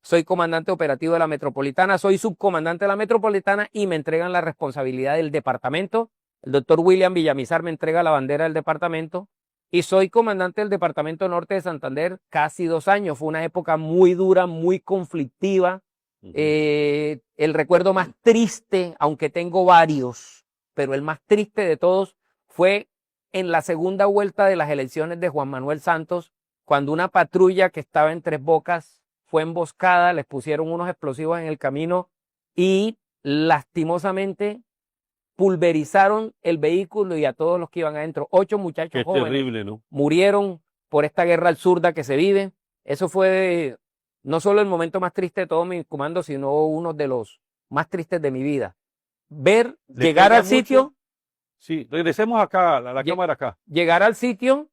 soy comandante operativo de la metropolitana, soy subcomandante de la metropolitana y me entregan la responsabilidad del departamento. El doctor William Villamizar me entrega la bandera del departamento y soy comandante del departamento norte de Santander casi 2 años. Fue una época muy dura, muy conflictiva. Ujú. El recuerdo más triste, aunque tengo varios, pero el más triste de todos fue en la segunda vuelta de las elecciones de Juan Manuel Santos, cuando una patrulla que estaba en Tres Bocas fue emboscada, les pusieron unos explosivos en el camino y lastimosamente pulverizaron el vehículo y a todos los que iban adentro. 8 muchachos Qué jóvenes terrible, ¿no? murieron por esta guerra absurda que se vive. Eso fue no solo el momento más triste de todo mi comando, sino uno de los más tristes de mi vida. Ver, ¿Le llegar pega al mucho? sitio, Sí, regresemos acá, a la cámara acá. llegar al sitio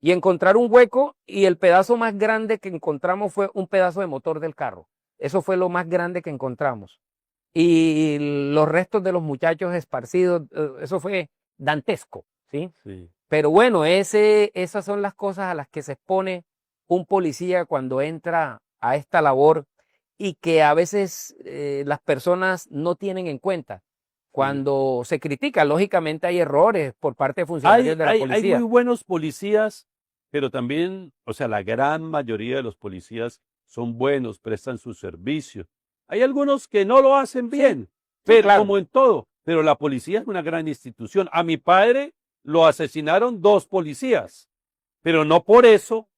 y encontrar un hueco y el pedazo más grande que encontramos fue un pedazo de motor del carro. Eso fue lo más grande que encontramos. Y los restos de los muchachos esparcidos, eso fue dantesco, ¿sí? Sí. Pero bueno, esas son las cosas a las que se expone un policía cuando entra a esta labor y que a veces las personas no tienen en cuenta. Sí. Cuando se critica, lógicamente hay errores por parte de funcionarios de la Hay muy policía. buenos policías, pero también, o sea, la gran mayoría de los policías son buenos, prestan su servicio. Hay algunos que no lo hacen Sí, bien, sí, pero claro. como en todo, pero la policía es una gran institución. A mi padre lo asesinaron 2 policías, pero no por eso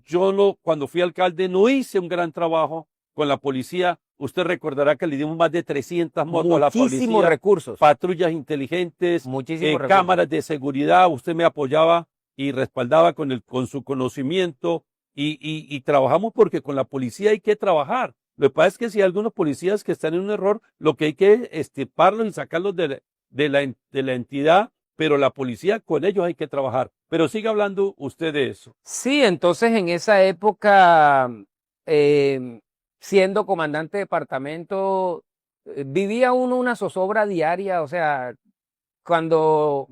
yo no, cuando fui alcalde no hice un gran trabajo con la policía. Usted recordará que le dimos más de 300 motos a la Muchísimos policía, recursos, patrullas inteligentes, muchísimos recursos. cámaras de seguridad. Usted me apoyaba y respaldaba con su conocimiento y trabajamos porque con la policía hay que trabajar. Lo que pasa es que si hay algunos policías que están en un error, lo que hay que extirparlos y sacarlos de la entidad, pero la policía con ellos hay que trabajar. Pero siga hablando usted de eso. Sí, entonces en esa época, siendo comandante de departamento, vivía uno una zozobra diaria, o sea, cuando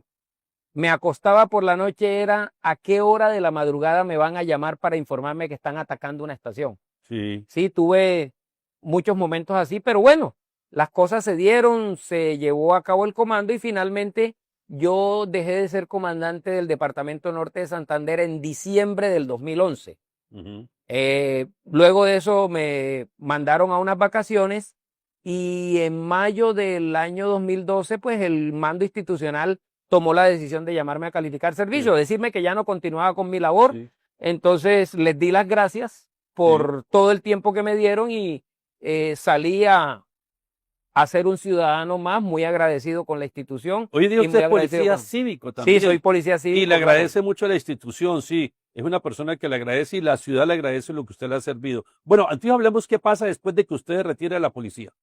me acostaba por la noche era a qué hora de la madrugada me van a llamar para informarme que están atacando una estación. Sí. Sí, tuve muchos momentos así, pero bueno, las cosas se dieron, se llevó a cabo el comando y finalmente yo dejé de ser comandante del Departamento Norte de Santander en diciembre del 2011. Uh-huh. Luego de eso me mandaron a unas vacaciones y en mayo del año 2012, pues el mando institucional tomó la decisión de llamarme a calificar servicio, Sí. decirme que ya no continuaba con mi labor. Sí. Entonces les di las gracias por todo el tiempo que me dieron y salí a a ser un ciudadano más, muy agradecido con la institución. Hoy día y usted muy es policía agradecido cívico también. Sí, soy policía cívico. Y le agradece mucho a la institución, sí. Es una persona que le agradece y la ciudad le agradece lo que usted le ha servido. Bueno, entonces hablemos qué pasa después de que usted se retire de la policía.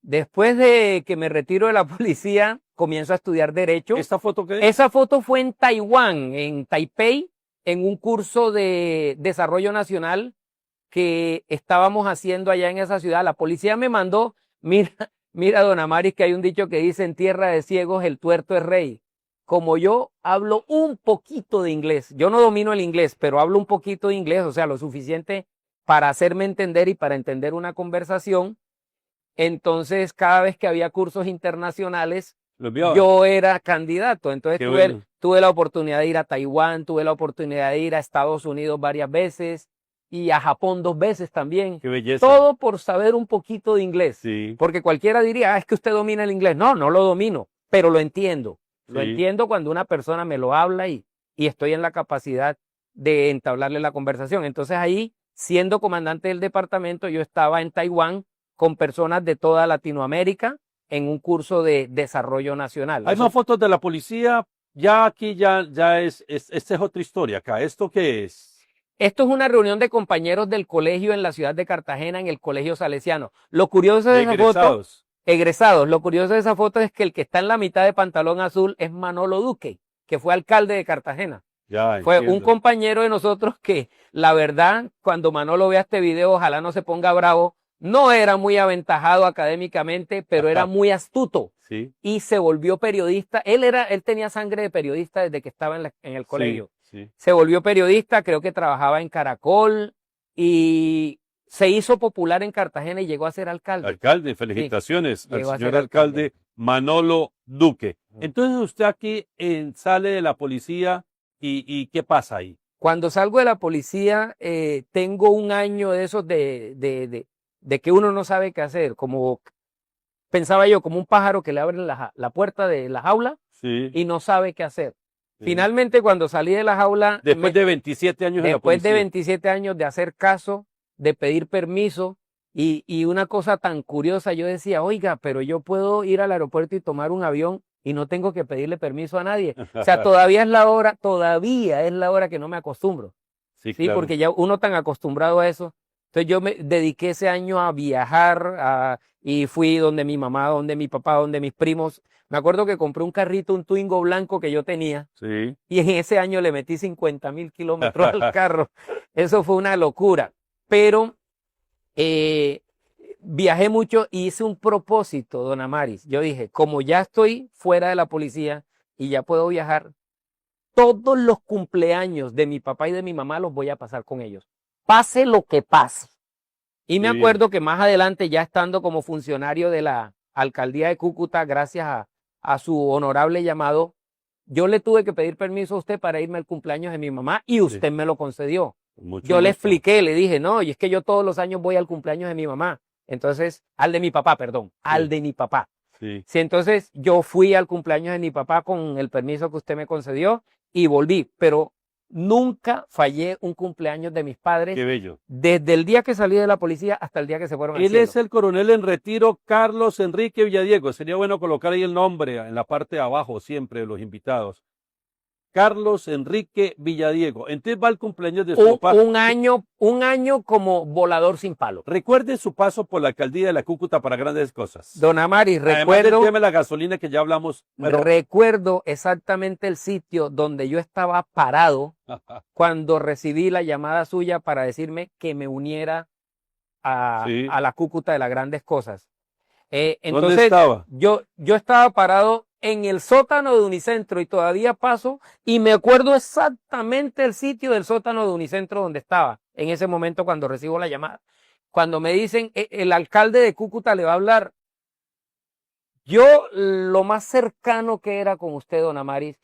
Después de que me retiro de la policía, comienzo a estudiar Derecho. ¿Esta foto qué es? Esa foto fue en Taiwán, en Taipei, en un curso de desarrollo nacional que estábamos haciendo allá en esa ciudad. La policía me mandó, mira, don Amaris, que hay un dicho que dice, en tierra de ciegos el tuerto es rey. Como yo hablo un poquito de inglés, yo no domino el inglés, pero hablo un poquito de inglés, o sea, lo suficiente para hacerme entender y para entender una conversación. Entonces, cada vez que había cursos internacionales, yo era candidato. Entonces, tuve la oportunidad de ir a Taiwán, tuve la oportunidad de ir a Estados Unidos varias veces y a Japón 2 veces también. Qué belleza. Todo por saber un poquito de inglés. Sí. Porque cualquiera diría, es que usted domina el inglés. No, no lo domino, pero lo entiendo. Lo entiendo cuando una persona me lo habla y estoy en la capacidad de entablarle la conversación. Entonces ahí, siendo comandante del departamento, yo estaba en Taiwán con personas de toda Latinoamérica en un curso de desarrollo nacional. Hay más fotos de la policía. Ya aquí esta es otra historia acá. ¿Esto qué es? Esto es una reunión de compañeros del colegio en la ciudad de Cartagena, en el colegio salesiano. Lo curioso de esa foto, egresados, lo curioso de esa foto es que el que está en la mitad de pantalón azul es Manolo Duque, que fue alcalde de Cartagena. Fue un compañero de nosotros que, la verdad, cuando Manolo vea este video, ojalá no se ponga bravo, no era muy aventajado académicamente, pero era muy astuto. Sí. Y se volvió periodista. Él tenía sangre de periodista desde que estaba en el colegio. Sí. Se volvió periodista, creo que trabajaba en Caracol y se hizo popular en Cartagena y llegó a ser alcalde. Alcalde, felicitaciones sí, al señor alcalde Manolo Duque. Entonces usted aquí sale de la policía y ¿qué pasa ahí? Cuando salgo de la policía, tengo un año de esos de que uno no sabe qué hacer, como pensaba yo, como un pájaro que le abren la puerta de la jaula y no sabe qué hacer. Finalmente, cuando salí de la jaula... Después de 27 años de la policía. Después de 27 años de hacer caso, de pedir permiso, y una cosa tan curiosa, yo decía, oiga, pero yo puedo ir al aeropuerto y tomar un avión y no tengo que pedirle permiso a nadie. O sea, todavía es la hora que no me acostumbro. Sí, claro. Porque ya uno tan acostumbrado a eso. Entonces yo me dediqué ese año a viajar y fui donde mi mamá, donde mi papá, donde mis primos. Me acuerdo que compré un carrito, un Twingo blanco que yo tenía. Sí. Y en ese año le metí 50,000 kilómetros al carro. Eso fue una locura. Pero viajé mucho y hice un propósito, don Amaris. Yo dije, como ya estoy fuera de la policía y ya puedo viajar, todos los cumpleaños de mi papá y de mi mamá los voy a pasar con ellos. Pase lo que pase. Y me acuerdo que más adelante, ya estando como funcionario de la alcaldía de Cúcuta, gracias a su honorable llamado, yo le tuve que pedir permiso a usted para irme al cumpleaños de mi mamá y usted me lo concedió. Yo le expliqué, le dije, no, y es que yo todos los años voy al cumpleaños de mi mamá. Entonces, al de mi papá. Sí, entonces yo fui al cumpleaños de mi papá con el permiso que usted me concedió y volví, pero nunca fallé un cumpleaños de mis padres. Qué bello. Desde el día que salí de la policía hasta el día que se fueron al cielo. Él es el coronel en retiro Carlos Enrique Villadiego. Sería bueno colocar ahí el nombre en la parte de abajo siempre de los invitados. Carlos Enrique Villadiego. Entonces va el cumpleaños de su papá. Un año como volador sin palo. Recuerde su paso por la alcaldía de la Cúcuta para grandes cosas. Don Amaris, Además del tema de la gasolina que ya hablamos. Pero... Recuerdo exactamente el sitio donde yo estaba parado cuando recibí la llamada suya para decirme que me uniera a la Cúcuta de las grandes cosas. Entonces, ¿dónde estaba? Yo estaba parado en el sótano de Unicentro y todavía paso y me acuerdo exactamente el sitio del sótano de Unicentro donde estaba en ese momento cuando recibo la llamada. Cuando me dicen, el alcalde de Cúcuta le va a hablar. Yo lo más cercano que era con usted, don Amaris,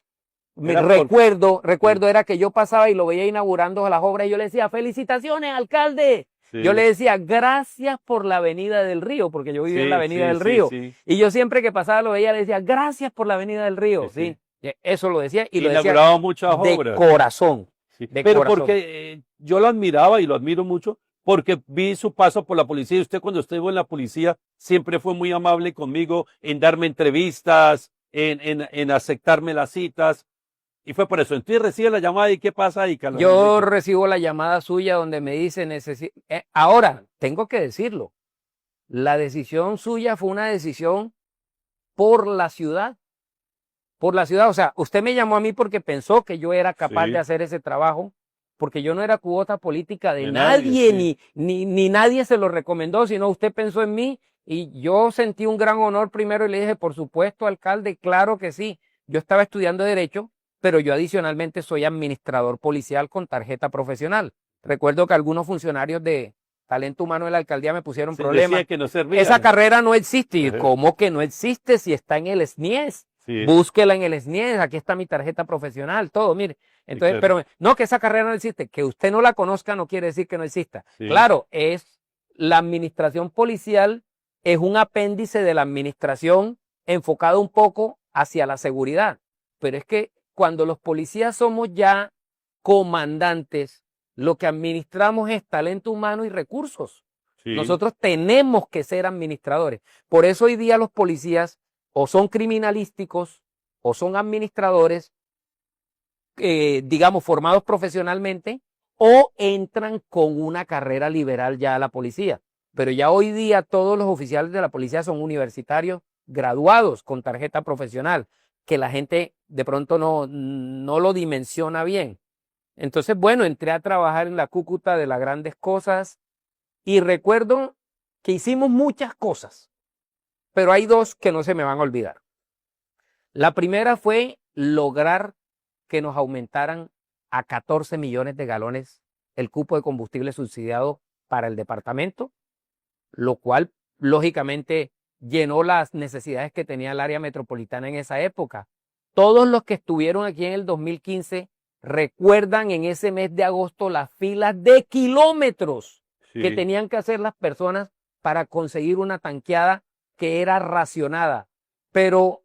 recuerdo era que yo pasaba y lo veía inaugurando las obras y yo le decía, felicitaciones, alcalde. Sí. Yo le decía, gracias por la Avenida del Río, porque yo vivía en la Avenida del Río. Y yo siempre que pasaba lo veía, le decía, gracias por la Avenida del Río. Sí. Eso lo decía y lo decía muchas obras. De corazón. Pero corazón. Porque yo lo admiraba y lo admiro mucho, porque vi su paso por la policía y usted cuando estuvo en la policía siempre fue muy amable conmigo en darme entrevistas, en aceptarme las citas y fue por eso. Entonces recibe la llamada y ¿qué pasa ahí, Carlos Yo Enrique? recibo la llamada suya donde me dice, ahora, tengo que decirlo, la decisión suya fue una decisión por la ciudad, o sea, usted me llamó a mí porque pensó que yo era capaz de Sí, hacer ese trabajo, porque yo no era cuota política de de nadie, nadie, sí, ni nadie se lo recomendó, sino usted pensó en mí y yo sentí un gran honor primero y le dije, por supuesto, alcalde, claro que sí. Yo estaba estudiando Derecho, pero yo adicionalmente soy administrador policial con tarjeta profesional. Recuerdo que algunos funcionarios de talento humano de la alcaldía me pusieron se decía problemas. que no Esa servía. carrera no existe. ¿Y cómo que no existe si está en el SNIES? Sí, Búsquela en el SNIES, aquí está mi tarjeta profesional, todo, mire. sí, Entonces, claro, pero no, que esa carrera no existe, que usted no la conozca no quiere decir que no exista. sí, Claro, la administración policial es un apéndice de la administración enfocado un poco hacia la seguridad. Pero es que cuando los policías somos ya comandantes, lo que administramos es talento humano y recursos. sí, Nosotros tenemos que ser administradores. Por eso hoy día los policías o son criminalísticos o son administradores, digamos, formados profesionalmente o entran con una carrera liberal ya a la policía. Pero ya hoy día todos los oficiales de la policía son universitarios graduados con tarjeta profesional, que la gente de pronto no lo dimensiona bien. Entonces, bueno, entré a trabajar en la Cúcuta de las grandes cosas y recuerdo que hicimos muchas cosas, pero hay dos que no se me van a olvidar. La primera fue lograr que nos aumentaran a 14 millones de galones el cupo de combustible subsidiado para el departamento, lo cual lógicamente llenó las necesidades que tenía el área metropolitana en esa época. Todos los que estuvieron aquí en el 2015 recuerdan en ese mes de agosto las filas de kilómetros que sí, tenían que hacer las personas para conseguir una tanqueada que era racionada. Pero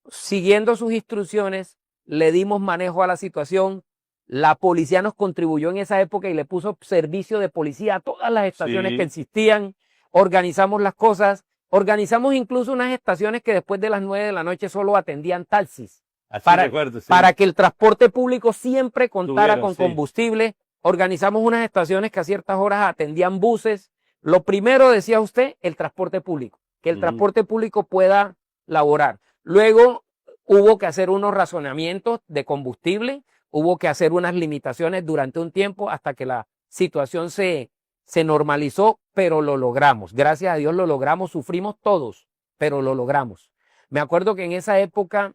siguiendo sus instrucciones, le dimos manejo a la situación. La policía nos contribuyó en esa época y le puso servicio de policía a todas las estaciones que sí, existían. Organizamos las cosas. Organizamos incluso unas estaciones que después de las 9 de la noche solo atendían taxis. así Para, recuerdo, sí, para que el transporte público siempre contara tuvieron, con sí, combustible. Organizamos unas estaciones que a ciertas horas atendían buses. Lo primero, decía usted, el transporte público. Que el transporte público pueda laborar. Luego hubo que hacer unos razonamientos de combustible, hubo que hacer unas limitaciones durante un tiempo hasta que la situación se normalizó, pero lo logramos. Gracias a Dios lo logramos, sufrimos todos, pero lo logramos. Me acuerdo que en esa época,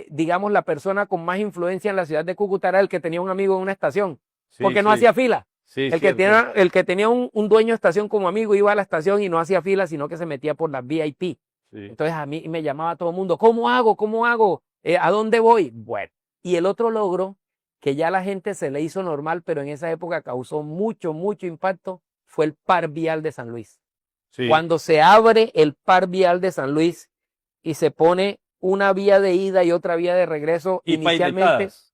digamos, la persona con más influencia en la ciudad de Cúcuta era el que tenía un amigo en una estación, sí, porque no sí, hacía fila. sí, cierto, El que tenía un dueño de estación como amigo iba a la estación y no hacía fila, sino que se metía por las VIP. sí, Entonces a mí me llamaba todo el mundo, ¿cómo hago? ¿Cómo hago? ¿A dónde voy? Bueno, y el otro logro, que ya a la gente se le hizo normal, pero en esa época causó mucho, mucho impacto, fue el par vial de San Luis. sí, Cuando se abre el par vial de San Luis y se pone una vía de ida y otra vía de regreso, y inicialmente pavimentadas,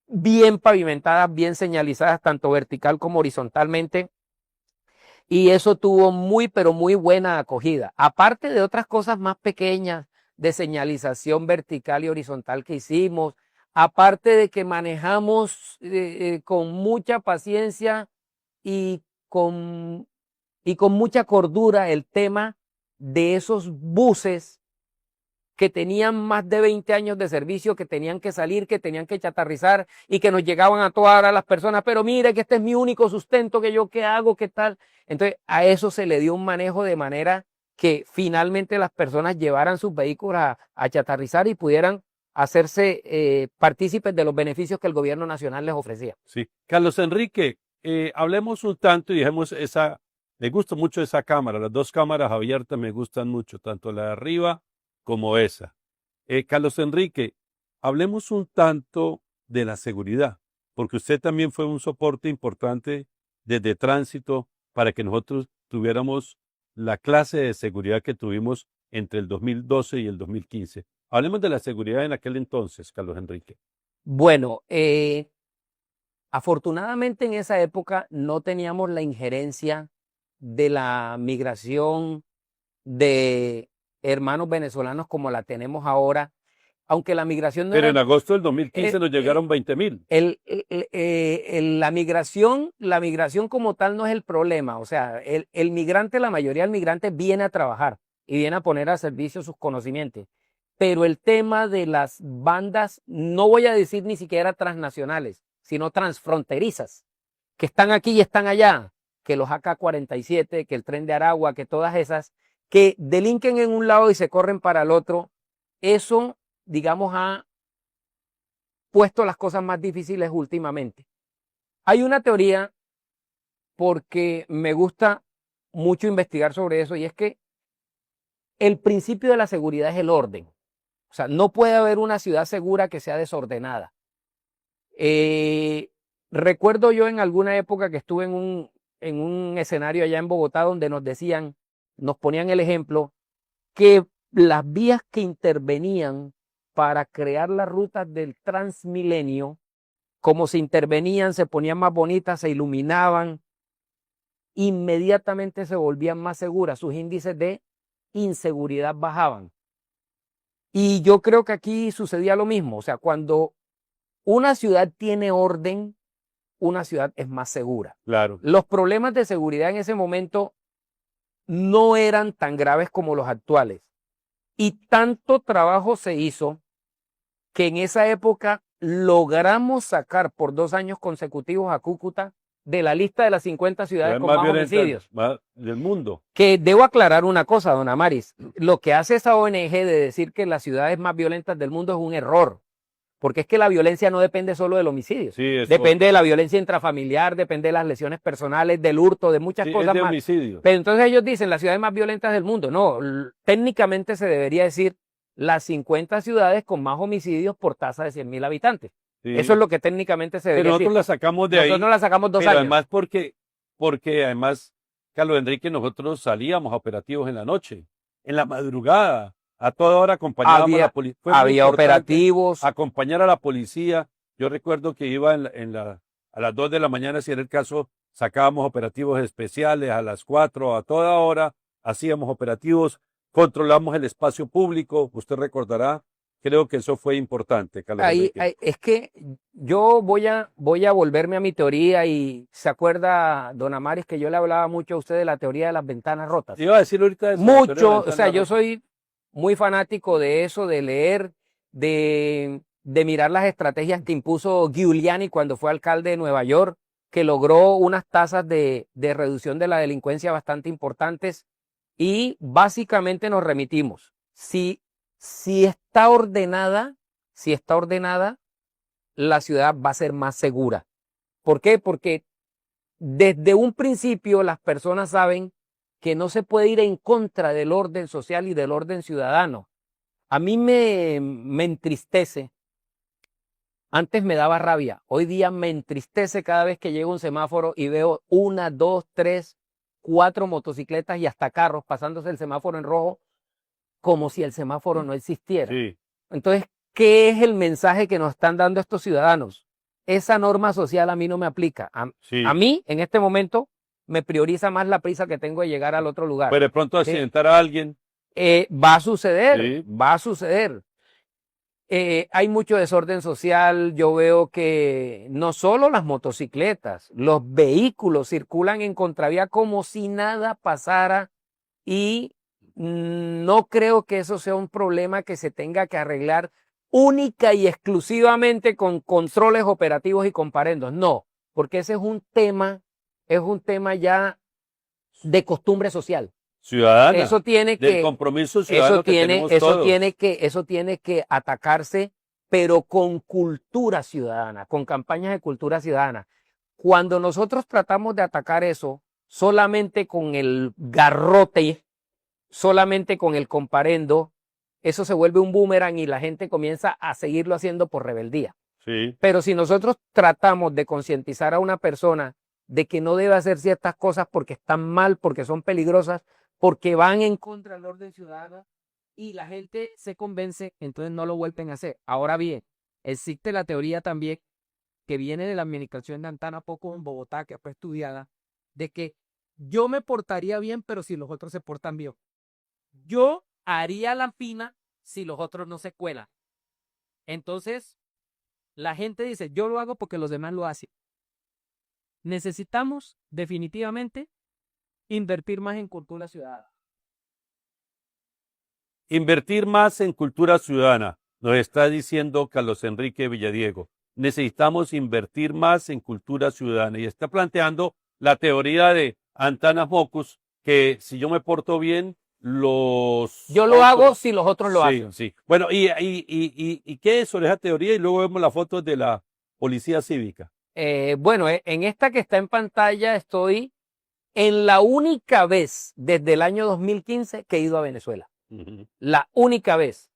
bien pavimentadas, bien señalizadas, tanto vertical como horizontalmente, y eso tuvo muy, pero muy buena acogida. Aparte de otras cosas más pequeñas de señalización vertical y horizontal que hicimos, aparte de que manejamos con mucha paciencia y con, y con mucha cordura el tema de esos buses que tenían más de 20 años de servicio, que tenían que salir, que tenían que chatarrizar y que nos llegaban a todas las personas, pero mire que este es mi único sustento, que yo qué hago, qué tal. Entonces a eso se le dio un manejo de manera que finalmente las personas llevaran sus vehículos a chatarrizar y pudieran hacerse partícipes de los beneficios que el gobierno nacional les ofrecía. sí. Carlos Enrique, hablemos un tanto y dejemos me gusta mucho esa cámara, las dos cámaras abiertas me gustan mucho, tanto la de arriba como esa. Carlos Enrique, hablemos un tanto de la seguridad, porque usted también fue un soporte importante desde tránsito para que nosotros tuviéramos la clase de seguridad que tuvimos entre el 2012 y el 2015. Hablemos de la seguridad en aquel entonces, Carlos Enrique. Bueno, Afortunadamente en esa época no teníamos la injerencia de la migración de hermanos venezolanos como la tenemos ahora, aunque la migración no Pero era en agosto del 2015 eh, nos llegaron 20.000. la migración como tal no es el problema. O sea, el migrante, la mayoría del migrante viene a trabajar y viene a poner a servicio sus conocimientos. Pero el tema de las bandas, no voy a decir ni siquiera transnacionales, sino transfronterizas, que están aquí y están allá, que los AK-47, que el Tren de Aragua, que todas esas, que delinquen en un lado y se corren para el otro, eso, digamos, ha puesto las cosas más difíciles últimamente. Hay una teoría, porque me gusta mucho investigar sobre eso, y es que el principio de la seguridad es el orden. O sea, no puede haber una ciudad segura que sea desordenada. Recuerdo yo en alguna época que estuve en un escenario allá en Bogotá donde nos decían, nos ponían el ejemplo, que las vías que intervenían para crear las rutas del Transmilenio, como se intervenían, se ponían más bonitas, se iluminaban, inmediatamente se volvían más seguras, sus índices de inseguridad bajaban. Y yo creo que aquí sucedía lo mismo. O sea, cuando una ciudad tiene orden, una ciudad es más segura. Claro. Los problemas de seguridad en ese momento no eran tan graves como los actuales. Y tanto trabajo se hizo que en esa época logramos sacar por 2 años consecutivos a Cúcuta de la lista de las 50 ciudades con más homicidios. Del mundo. Que debo aclarar una cosa, don Amaris. Lo que hace esa ONG de decir que las ciudades más violentas del mundo es un error. Porque es que la violencia no depende solo del homicidio. Sí, depende de la violencia intrafamiliar, depende de las lesiones personales, del hurto, de muchas cosas es de más. homicidio. Pero entonces ellos dicen las ciudades más violentas del mundo. No, técnicamente se debería decir las 50 ciudades con más homicidios por tasa de 100.000 habitantes. Sí. Eso es lo que técnicamente se debería decir. Pero nosotros la sacamos de ahí. Nosotros la sacamos 2 años. Además porque además, Carlos Enrique, nosotros salíamos a operativos en la noche, en la madrugada. A toda hora acompañábamos a la policía. Había operativos. Acompañar a la policía. Yo recuerdo que iba a las 2 de la mañana, si era el caso, sacábamos operativos especiales a las 4, a toda hora, hacíamos operativos, controlamos el espacio público. Usted recordará, creo que eso fue importante, Carlos Enrique. Es que yo voy a volverme a mi teoría, y se acuerda, don Amaris, que yo le hablaba mucho a usted de la teoría de las ventanas rotas. Iba a decir ahorita eso. Mucho, o sea, yo soy muy fanático de eso, de leer, de mirar las estrategias que impuso Giuliani cuando fue alcalde de Nueva York, que logró unas tasas de reducción de la delincuencia bastante importantes, y básicamente nos remitimos. Si está ordenada, la ciudad va a ser más segura. ¿Por qué? Porque desde un principio las personas saben que no se puede ir en contra del orden social y del orden ciudadano. A mí me entristece. Antes me daba rabia. Hoy día me entristece cada vez que llego a un semáforo y veo 1, 2, 3, 4 motocicletas y hasta carros pasándose el semáforo en rojo, como si el semáforo no existiera. Sí. Entonces, ¿qué es el mensaje que nos están dando estos ciudadanos? Esa norma social a mí no me aplica. A mí, en este momento, me prioriza más la prisa que tengo de llegar al otro lugar. Pero de pronto accidentar a alguien. Va a suceder, va a suceder. Hay mucho desorden social. Yo veo que no solo las motocicletas, los vehículos circulan en contravía como si nada pasara, y no creo que eso sea un problema que se tenga que arreglar única y exclusivamente con controles operativos y comparendos. No, porque ese es un tema ya de costumbre social. Ciudadana. Eso tiene del compromiso ciudadano eso tiene que atacarse, pero con cultura ciudadana, con campañas de cultura ciudadana. Cuando nosotros tratamos de atacar eso solamente con el garrote, solamente con el comparendo, eso se vuelve un boomerang y la gente comienza a seguirlo haciendo por rebeldía. Sí. Pero si nosotros tratamos de concientizar a una persona de que no debe hacer ciertas cosas porque están mal, porque son peligrosas, porque van en contra del orden ciudadano, y la gente se convence, entonces no lo vuelven a hacer. Ahora bien, existe la teoría también que viene de la administración de Antana Poco en Bogotá, que fue estudiada, de que yo me portaría bien, pero si los otros se portan bien. Yo haría la fina si los otros no se cuelan. Entonces, la gente dice, yo lo hago porque los demás lo hacen. Necesitamos definitivamente invertir más en cultura ciudadana. Invertir más en cultura ciudadana, nos está diciendo Carlos Enrique Villadiego. Necesitamos invertir más en cultura ciudadana y está planteando la teoría de Antana Mocus, que si yo me porto bien, yo lo hago si los otros lo hacen. Sí. Bueno, ¿y qué es sobre esa teoría? Y luego vemos las fotos de la policía cívica. Bueno, en esta que está en pantalla estoy en la única vez desde el año 2015 que he ido a Venezuela. La única vez.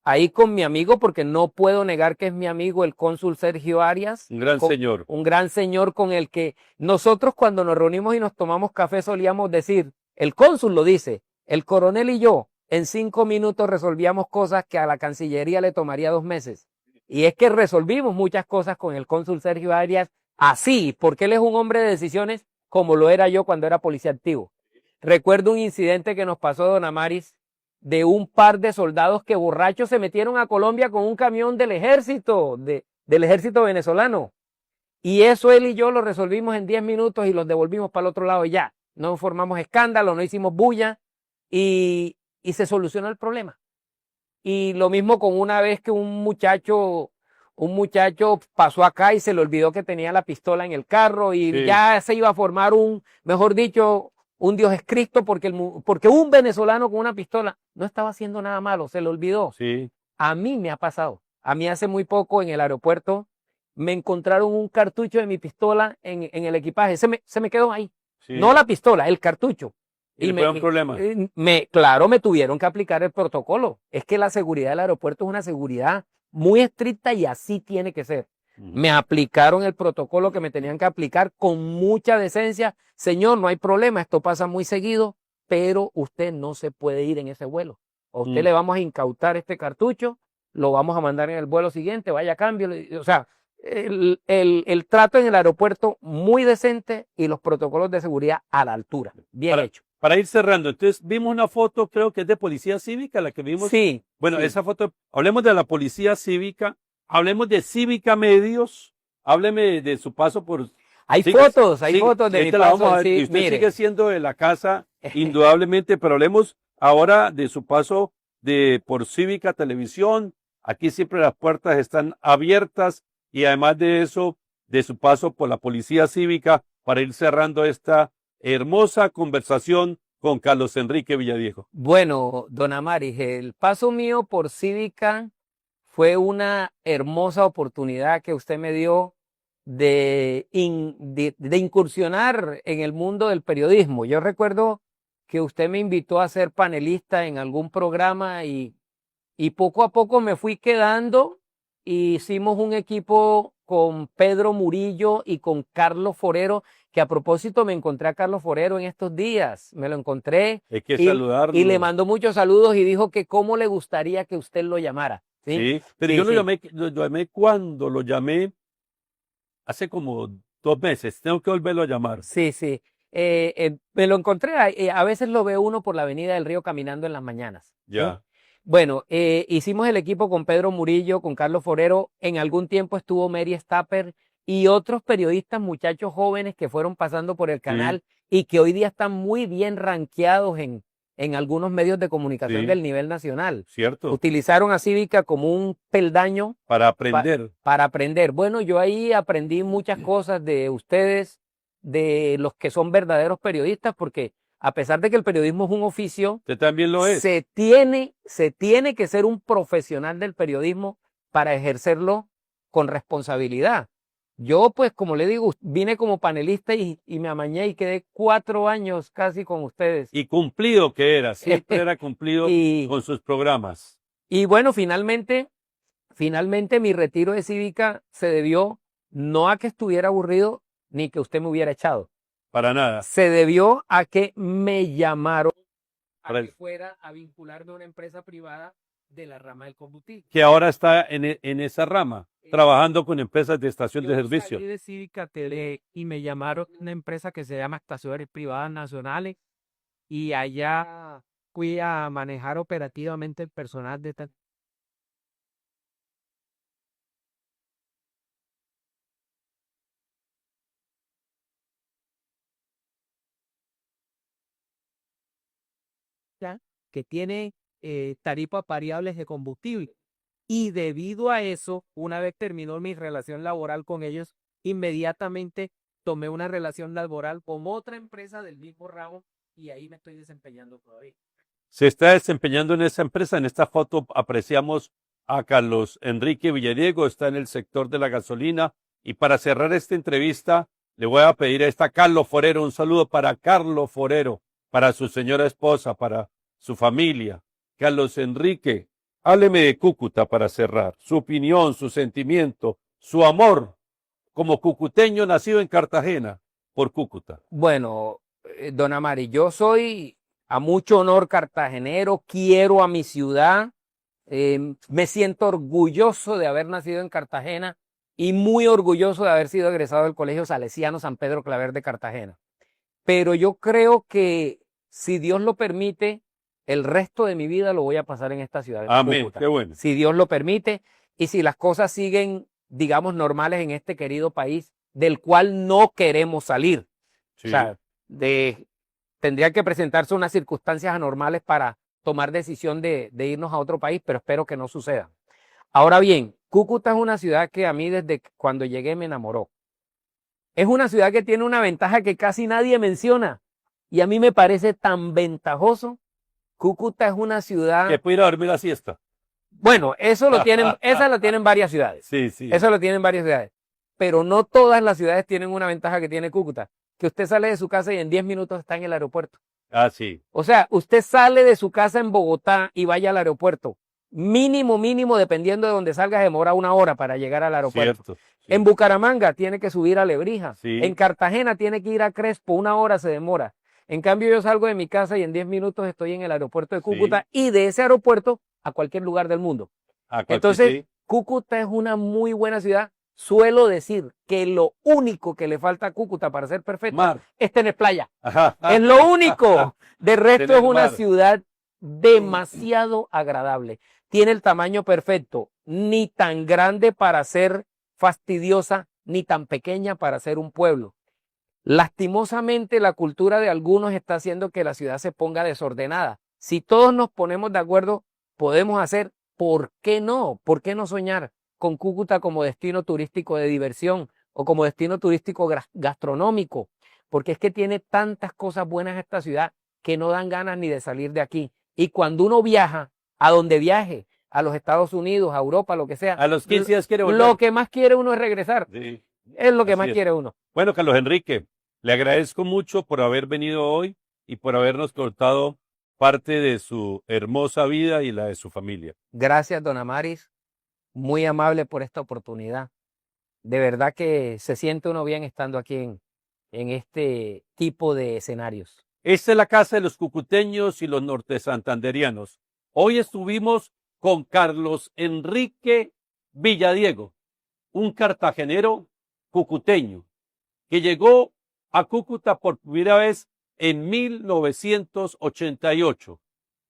Ahí con mi amigo, porque no puedo negar que es mi amigo el cónsul Sergio Arias. Un gran señor. Un gran señor con el que nosotros cuando nos reunimos y nos tomamos café solíamos decir, el cónsul lo dice, el coronel y yo en 5 minutos resolvíamos cosas que a la Cancillería le tomaría 2 meses. Y es que resolvimos muchas cosas con el cónsul Sergio Arias así, porque él es un hombre de decisiones como lo era yo cuando era policía activo. Recuerdo un incidente que nos pasó, don Amaris, de un par de soldados que borrachos se metieron a Colombia con un camión del ejército venezolano. Y eso él y yo lo resolvimos en 10 minutos y los devolvimos para el otro lado y ya. No formamos escándalo, no hicimos bulla y se solucionó el problema. Y lo mismo con una vez que un muchacho pasó acá y se le olvidó que tenía la pistola en el carro y ya se iba a formar mejor dicho, un Dios es Cristo porque un venezolano con una pistola no estaba haciendo nada malo, se le olvidó. Sí. A mí me ha pasado. A mí hace muy poco en el aeropuerto me encontraron un cartucho de mi pistola en el equipaje. Se me quedó ahí. Sí. No la pistola, el cartucho. Y fue un problema. Claro, me tuvieron que aplicar el protocolo. Es que la seguridad del aeropuerto es una seguridad muy estricta y así tiene que ser. Me aplicaron el protocolo que me tenían que aplicar con mucha decencia. Señor, no hay problema, esto pasa muy seguido, pero usted no se puede ir en ese vuelo. A usted le vamos a incautar este cartucho, lo vamos a mandar en el vuelo siguiente, vaya a cambio. O sea, el trato en el aeropuerto muy decente y los protocolos de seguridad a la altura. Bien hecho. Para ir cerrando, entonces vimos una foto, creo que es de policía cívica, la que vimos. Sí. Bueno, sí. Esa foto, hablemos de la policía cívica. Hablemos de Cívica Medios, hábleme de su paso por... Hay fotos de mi paso. Sí, y usted sigue siendo de la casa, indudablemente, pero hablemos ahora de su paso por Cívica Televisión. Aquí siempre las puertas están abiertas y además de eso, de su paso por la Policía Cívica, para ir cerrando esta hermosa conversación con Carlos Enrique Villadiego. Bueno, don Amaris, el paso mío por Cívica fue una hermosa oportunidad que usted me dio de incursionar en el mundo del periodismo. Yo recuerdo que usted me invitó a ser panelista en algún programa y poco a poco me fui quedando. Hicimos un equipo con Pedro Murillo y con Carlos Forero, que a propósito me encontré a Carlos Forero en estos días. Me lo encontré. Hay que saludarlo. Y le mandó muchos saludos y dijo que cómo le gustaría que usted lo llamara. Sí, pero yo lo llamé cuando lo llamé hace como 2 meses. Tengo que volverlo a llamar. Sí. Me lo encontré. A veces lo ve uno por la Avenida del Río caminando en las mañanas. Ya. ¿Sí? Bueno, hicimos el equipo con Pedro Murillo, con Carlos Forero. En algún tiempo estuvo Mary Stapper y otros periodistas, muchachos jóvenes que fueron pasando por el canal y que hoy día están muy bien rankeados en algunos medios de comunicación del nivel nacional. Cierto. Utilizaron a Cívica como un peldaño para aprender. Para aprender. Bueno, yo ahí aprendí muchas cosas de ustedes, de los que son verdaderos periodistas, porque a pesar de que el periodismo es un oficio, usted también lo es. Se tiene que ser un profesional del periodismo para ejercerlo con responsabilidad. Yo, pues, como le digo, vine como panelista y me amañé y quedé 4 años casi con ustedes. Y cumplido que era, siempre era cumplido con sus programas. Y bueno, finalmente mi retiro de Cívica se debió no a que estuviera aburrido ni que usted me hubiera echado. Para nada. Se debió a que me llamaron a que fuera a vincularme a una empresa privada de la rama del combustible. Que ahora está en esa rama. trabajando con empresas de estación de Yo servicio. salí de Cívica Tele y me llamaron una empresa que se llama Estaciones Privadas Nacionales y allá fui a manejar operativamente el personal de que tiene tarifas variables de combustible. Y debido a eso, una vez terminó mi relación laboral con ellos, inmediatamente tomé una relación laboral con otra empresa del mismo ramo y ahí me estoy desempeñando todavía. Se está desempeñando en esa empresa. En esta foto apreciamos a Carlos Enrique Villadiego, está en el sector de la gasolina. Y para cerrar esta entrevista, le voy a pedir a esta Carlos Forero, un saludo para Carlos Forero, para su señora esposa, para su familia. Carlos Enrique, hábleme de Cúcuta para cerrar, su opinión, su sentimiento, su amor como cucuteño nacido en Cartagena por Cúcuta. Bueno, don Amari, yo soy a mucho honor cartagenero, quiero a mi ciudad, me siento orgulloso de haber nacido en Cartagena y muy orgulloso de haber sido egresado del Colegio Salesiano San Pedro Claver de Cartagena. Pero yo creo que si Dios lo permite, el resto de mi vida lo voy a pasar en esta ciudad. Amén, Cúcuta. qué bueno. Si Dios lo permite y si las cosas siguen, digamos, normales en este querido país, del cual no queremos salir. Sí. O sea, tendría que presentarse unas circunstancias anormales para tomar decisión de irnos a otro país, pero espero que no suceda. Ahora bien, Cúcuta es una ciudad que a mí desde cuando llegué me enamoró. Es una ciudad que tiene una ventaja que casi nadie menciona y a mí me parece tan ventajoso. Cúcuta es una ciudad... Que puede ir a dormir la siesta. Bueno, esa lo tienen varias ciudades. Sí, sí. Eso lo tienen varias ciudades. Pero no todas las ciudades tienen una ventaja que tiene Cúcuta, que usted sale de su casa y en 10 minutos está en el aeropuerto. Ah, sí. O sea, usted sale de su casa en Bogotá y vaya al aeropuerto. Mínimo, dependiendo de donde salga, demora 1 hora para llegar al aeropuerto. Cierto. Sí. En Bucaramanga tiene que subir a Lebrija. Sí. En Cartagena tiene que ir a Crespo, 1 hora se demora. En cambio, yo salgo de mi casa y en 10 minutos estoy en el aeropuerto de Cúcuta y de ese aeropuerto a cualquier lugar del mundo. Entonces, Cúcuta es una muy buena ciudad. Suelo decir que lo único que le falta a Cúcuta para ser perfecta es tener playa. Ajá. Es lo único. De resto Tener es una mar. ciudad demasiado agradable. Tiene el tamaño perfecto, ni tan grande para ser fastidiosa, ni tan pequeña para ser un pueblo. Lastimosamente, la cultura de algunos está haciendo que la ciudad se ponga desordenada. Si todos nos ponemos de acuerdo, podemos hacer, ¿por qué no? ¿Por qué no soñar con Cúcuta como destino turístico de diversión o como destino turístico gastronómico? Porque es que tiene tantas cosas buenas esta ciudad que no dan ganas ni de salir de aquí. Y cuando uno viaja, a donde viaje, a los Estados Unidos, a Europa, lo que sea, A los 15 días quiere volver. lo que más quiere uno es regresar. Sí. Es lo que Así más es. quiere uno. Bueno, Carlos Enrique, le agradezco mucho por haber venido hoy y por habernos contado parte de su hermosa vida y la de su familia. Gracias, don Amaris. Muy amable por esta oportunidad. De verdad que se siente uno bien estando aquí en este tipo de escenarios. Esta es la casa de los cucuteños y los nortesantanderianos. Hoy estuvimos con Carlos Enrique Villadiego, un cartagenero cucuteño que llegó a Cúcuta por primera vez en 1988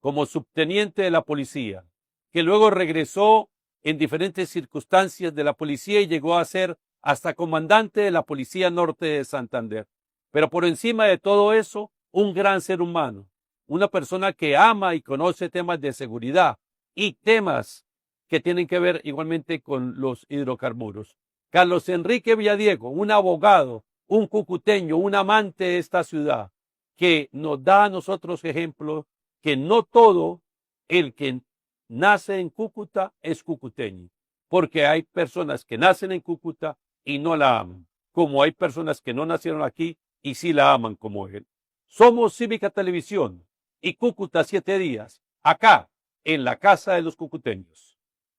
como subteniente de la policía, que luego regresó en diferentes circunstancias de la policía y llegó a ser hasta comandante de la Policía Norte de Santander. Pero por encima de todo eso, un gran ser humano, una persona que ama y conoce temas de seguridad y temas que tienen que ver igualmente con los hidrocarburos. Carlos Enrique Villadiego, un abogado, un cucuteño, un amante de esta ciudad, que nos da a nosotros ejemplo que no todo el que nace en Cúcuta es cucuteño, porque hay personas que nacen en Cúcuta y no la aman, como hay personas que no nacieron aquí y sí la aman como él. Somos Cívica Televisión y Cúcuta 7 días, acá en la Casa de los Cucuteños.